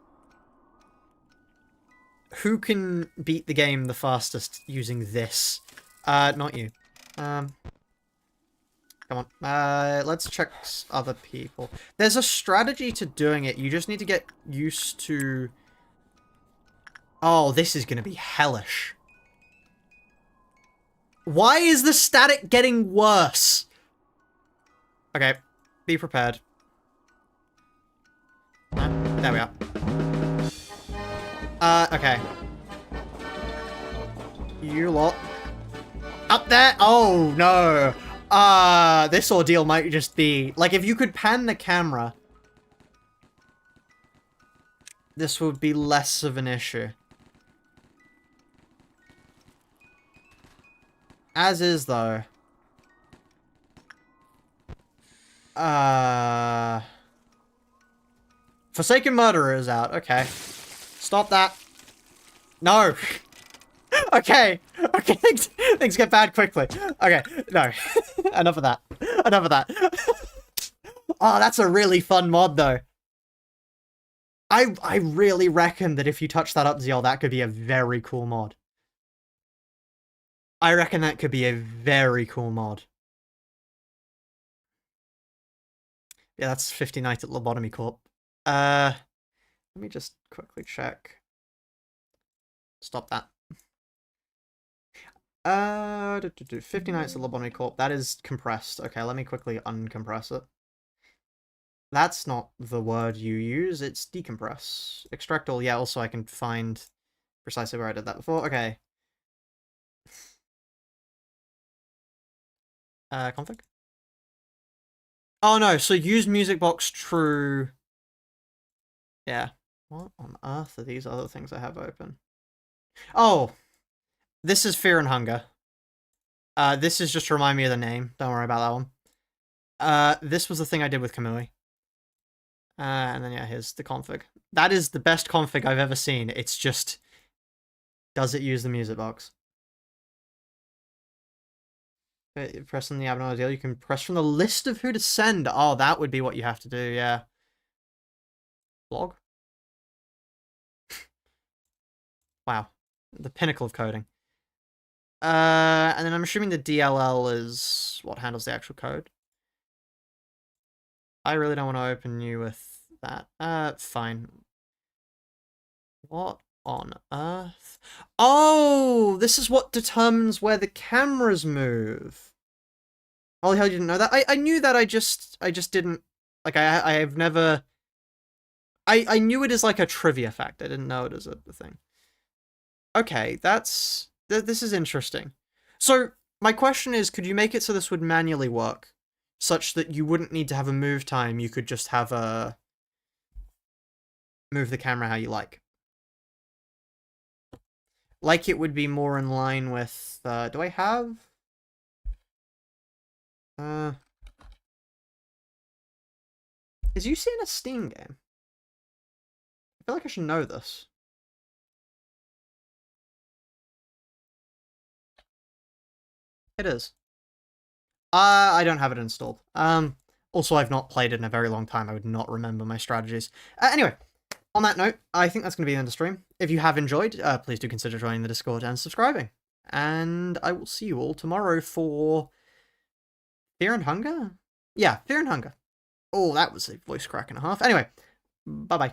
Who can beat the game the fastest using this? Not you. Come on. Let's check other people. There's a strategy to doing it. You just need to get used to... Oh, this is going to be hellish. Why is the static getting worse? Okay. Be prepared. There we are. Okay. You lot. Up there? Oh, no. This ordeal might just be... Like, if you could pan the camera, this would be less of an issue. As is, though. Forsaken Murderer is out. Okay. Stop that. No. Okay. Okay, things get bad quickly. Okay, no. Enough of that. Enough of that. Oh, that's a really fun mod, though. I really reckon that if you touch that up, Zeal, that could be a very cool mod. I reckon that could be a very cool mod. Yeah, that's 50 Night at Lobotomy Corp. Let me just quickly check. Stop that. 50 Nights at Lobotomy Corp. That is compressed. Okay, let me quickly uncompress it. That's not the word you use, it's decompress. Extract all, yeah, also I can find precisely where I did that before. Okay. Config? Oh no, so use music box true. Yeah. What on earth are these other things I have open? Oh! This is Fear and Hunger. This is just to remind me of the name. Don't worry about that one. This was the thing I did with Kamui. And then yeah, here's the config. That is the best config I've ever seen. It's just... Does it use the music box? Pressing the abnormal deal, you can press from the list of who to send. Oh, that would be what you have to do, yeah. Blog? Wow. The pinnacle of coding. And then I'm assuming the DLL is what handles the actual code. I really don't want to open you with that. Fine. What on earth? Oh, this is what determines where the cameras move. Holy hell, you didn't know that? I knew that, I just didn't, like, I've never, I knew it as, like, a trivia fact. I didn't know it as a thing. Okay, this is interesting. So, my question is, could you make it so this would manually work? Such that you wouldn't need to have a move time, you could just have a... move the camera how you like. Like it would be more in line with... do I have... Is UC in a Steam game? I feel like I should know this. It is. I don't have it installed. Also, I've not played it in a very long time. I would not remember my strategies. Anyway, on that note, I think that's going to be the end of the stream. If you have enjoyed, please do consider joining the Discord and subscribing. And I will see you all tomorrow for... Fear and Hunger? Yeah, Fear and Hunger. Oh, that was a voice crack and a half. Anyway, bye-bye.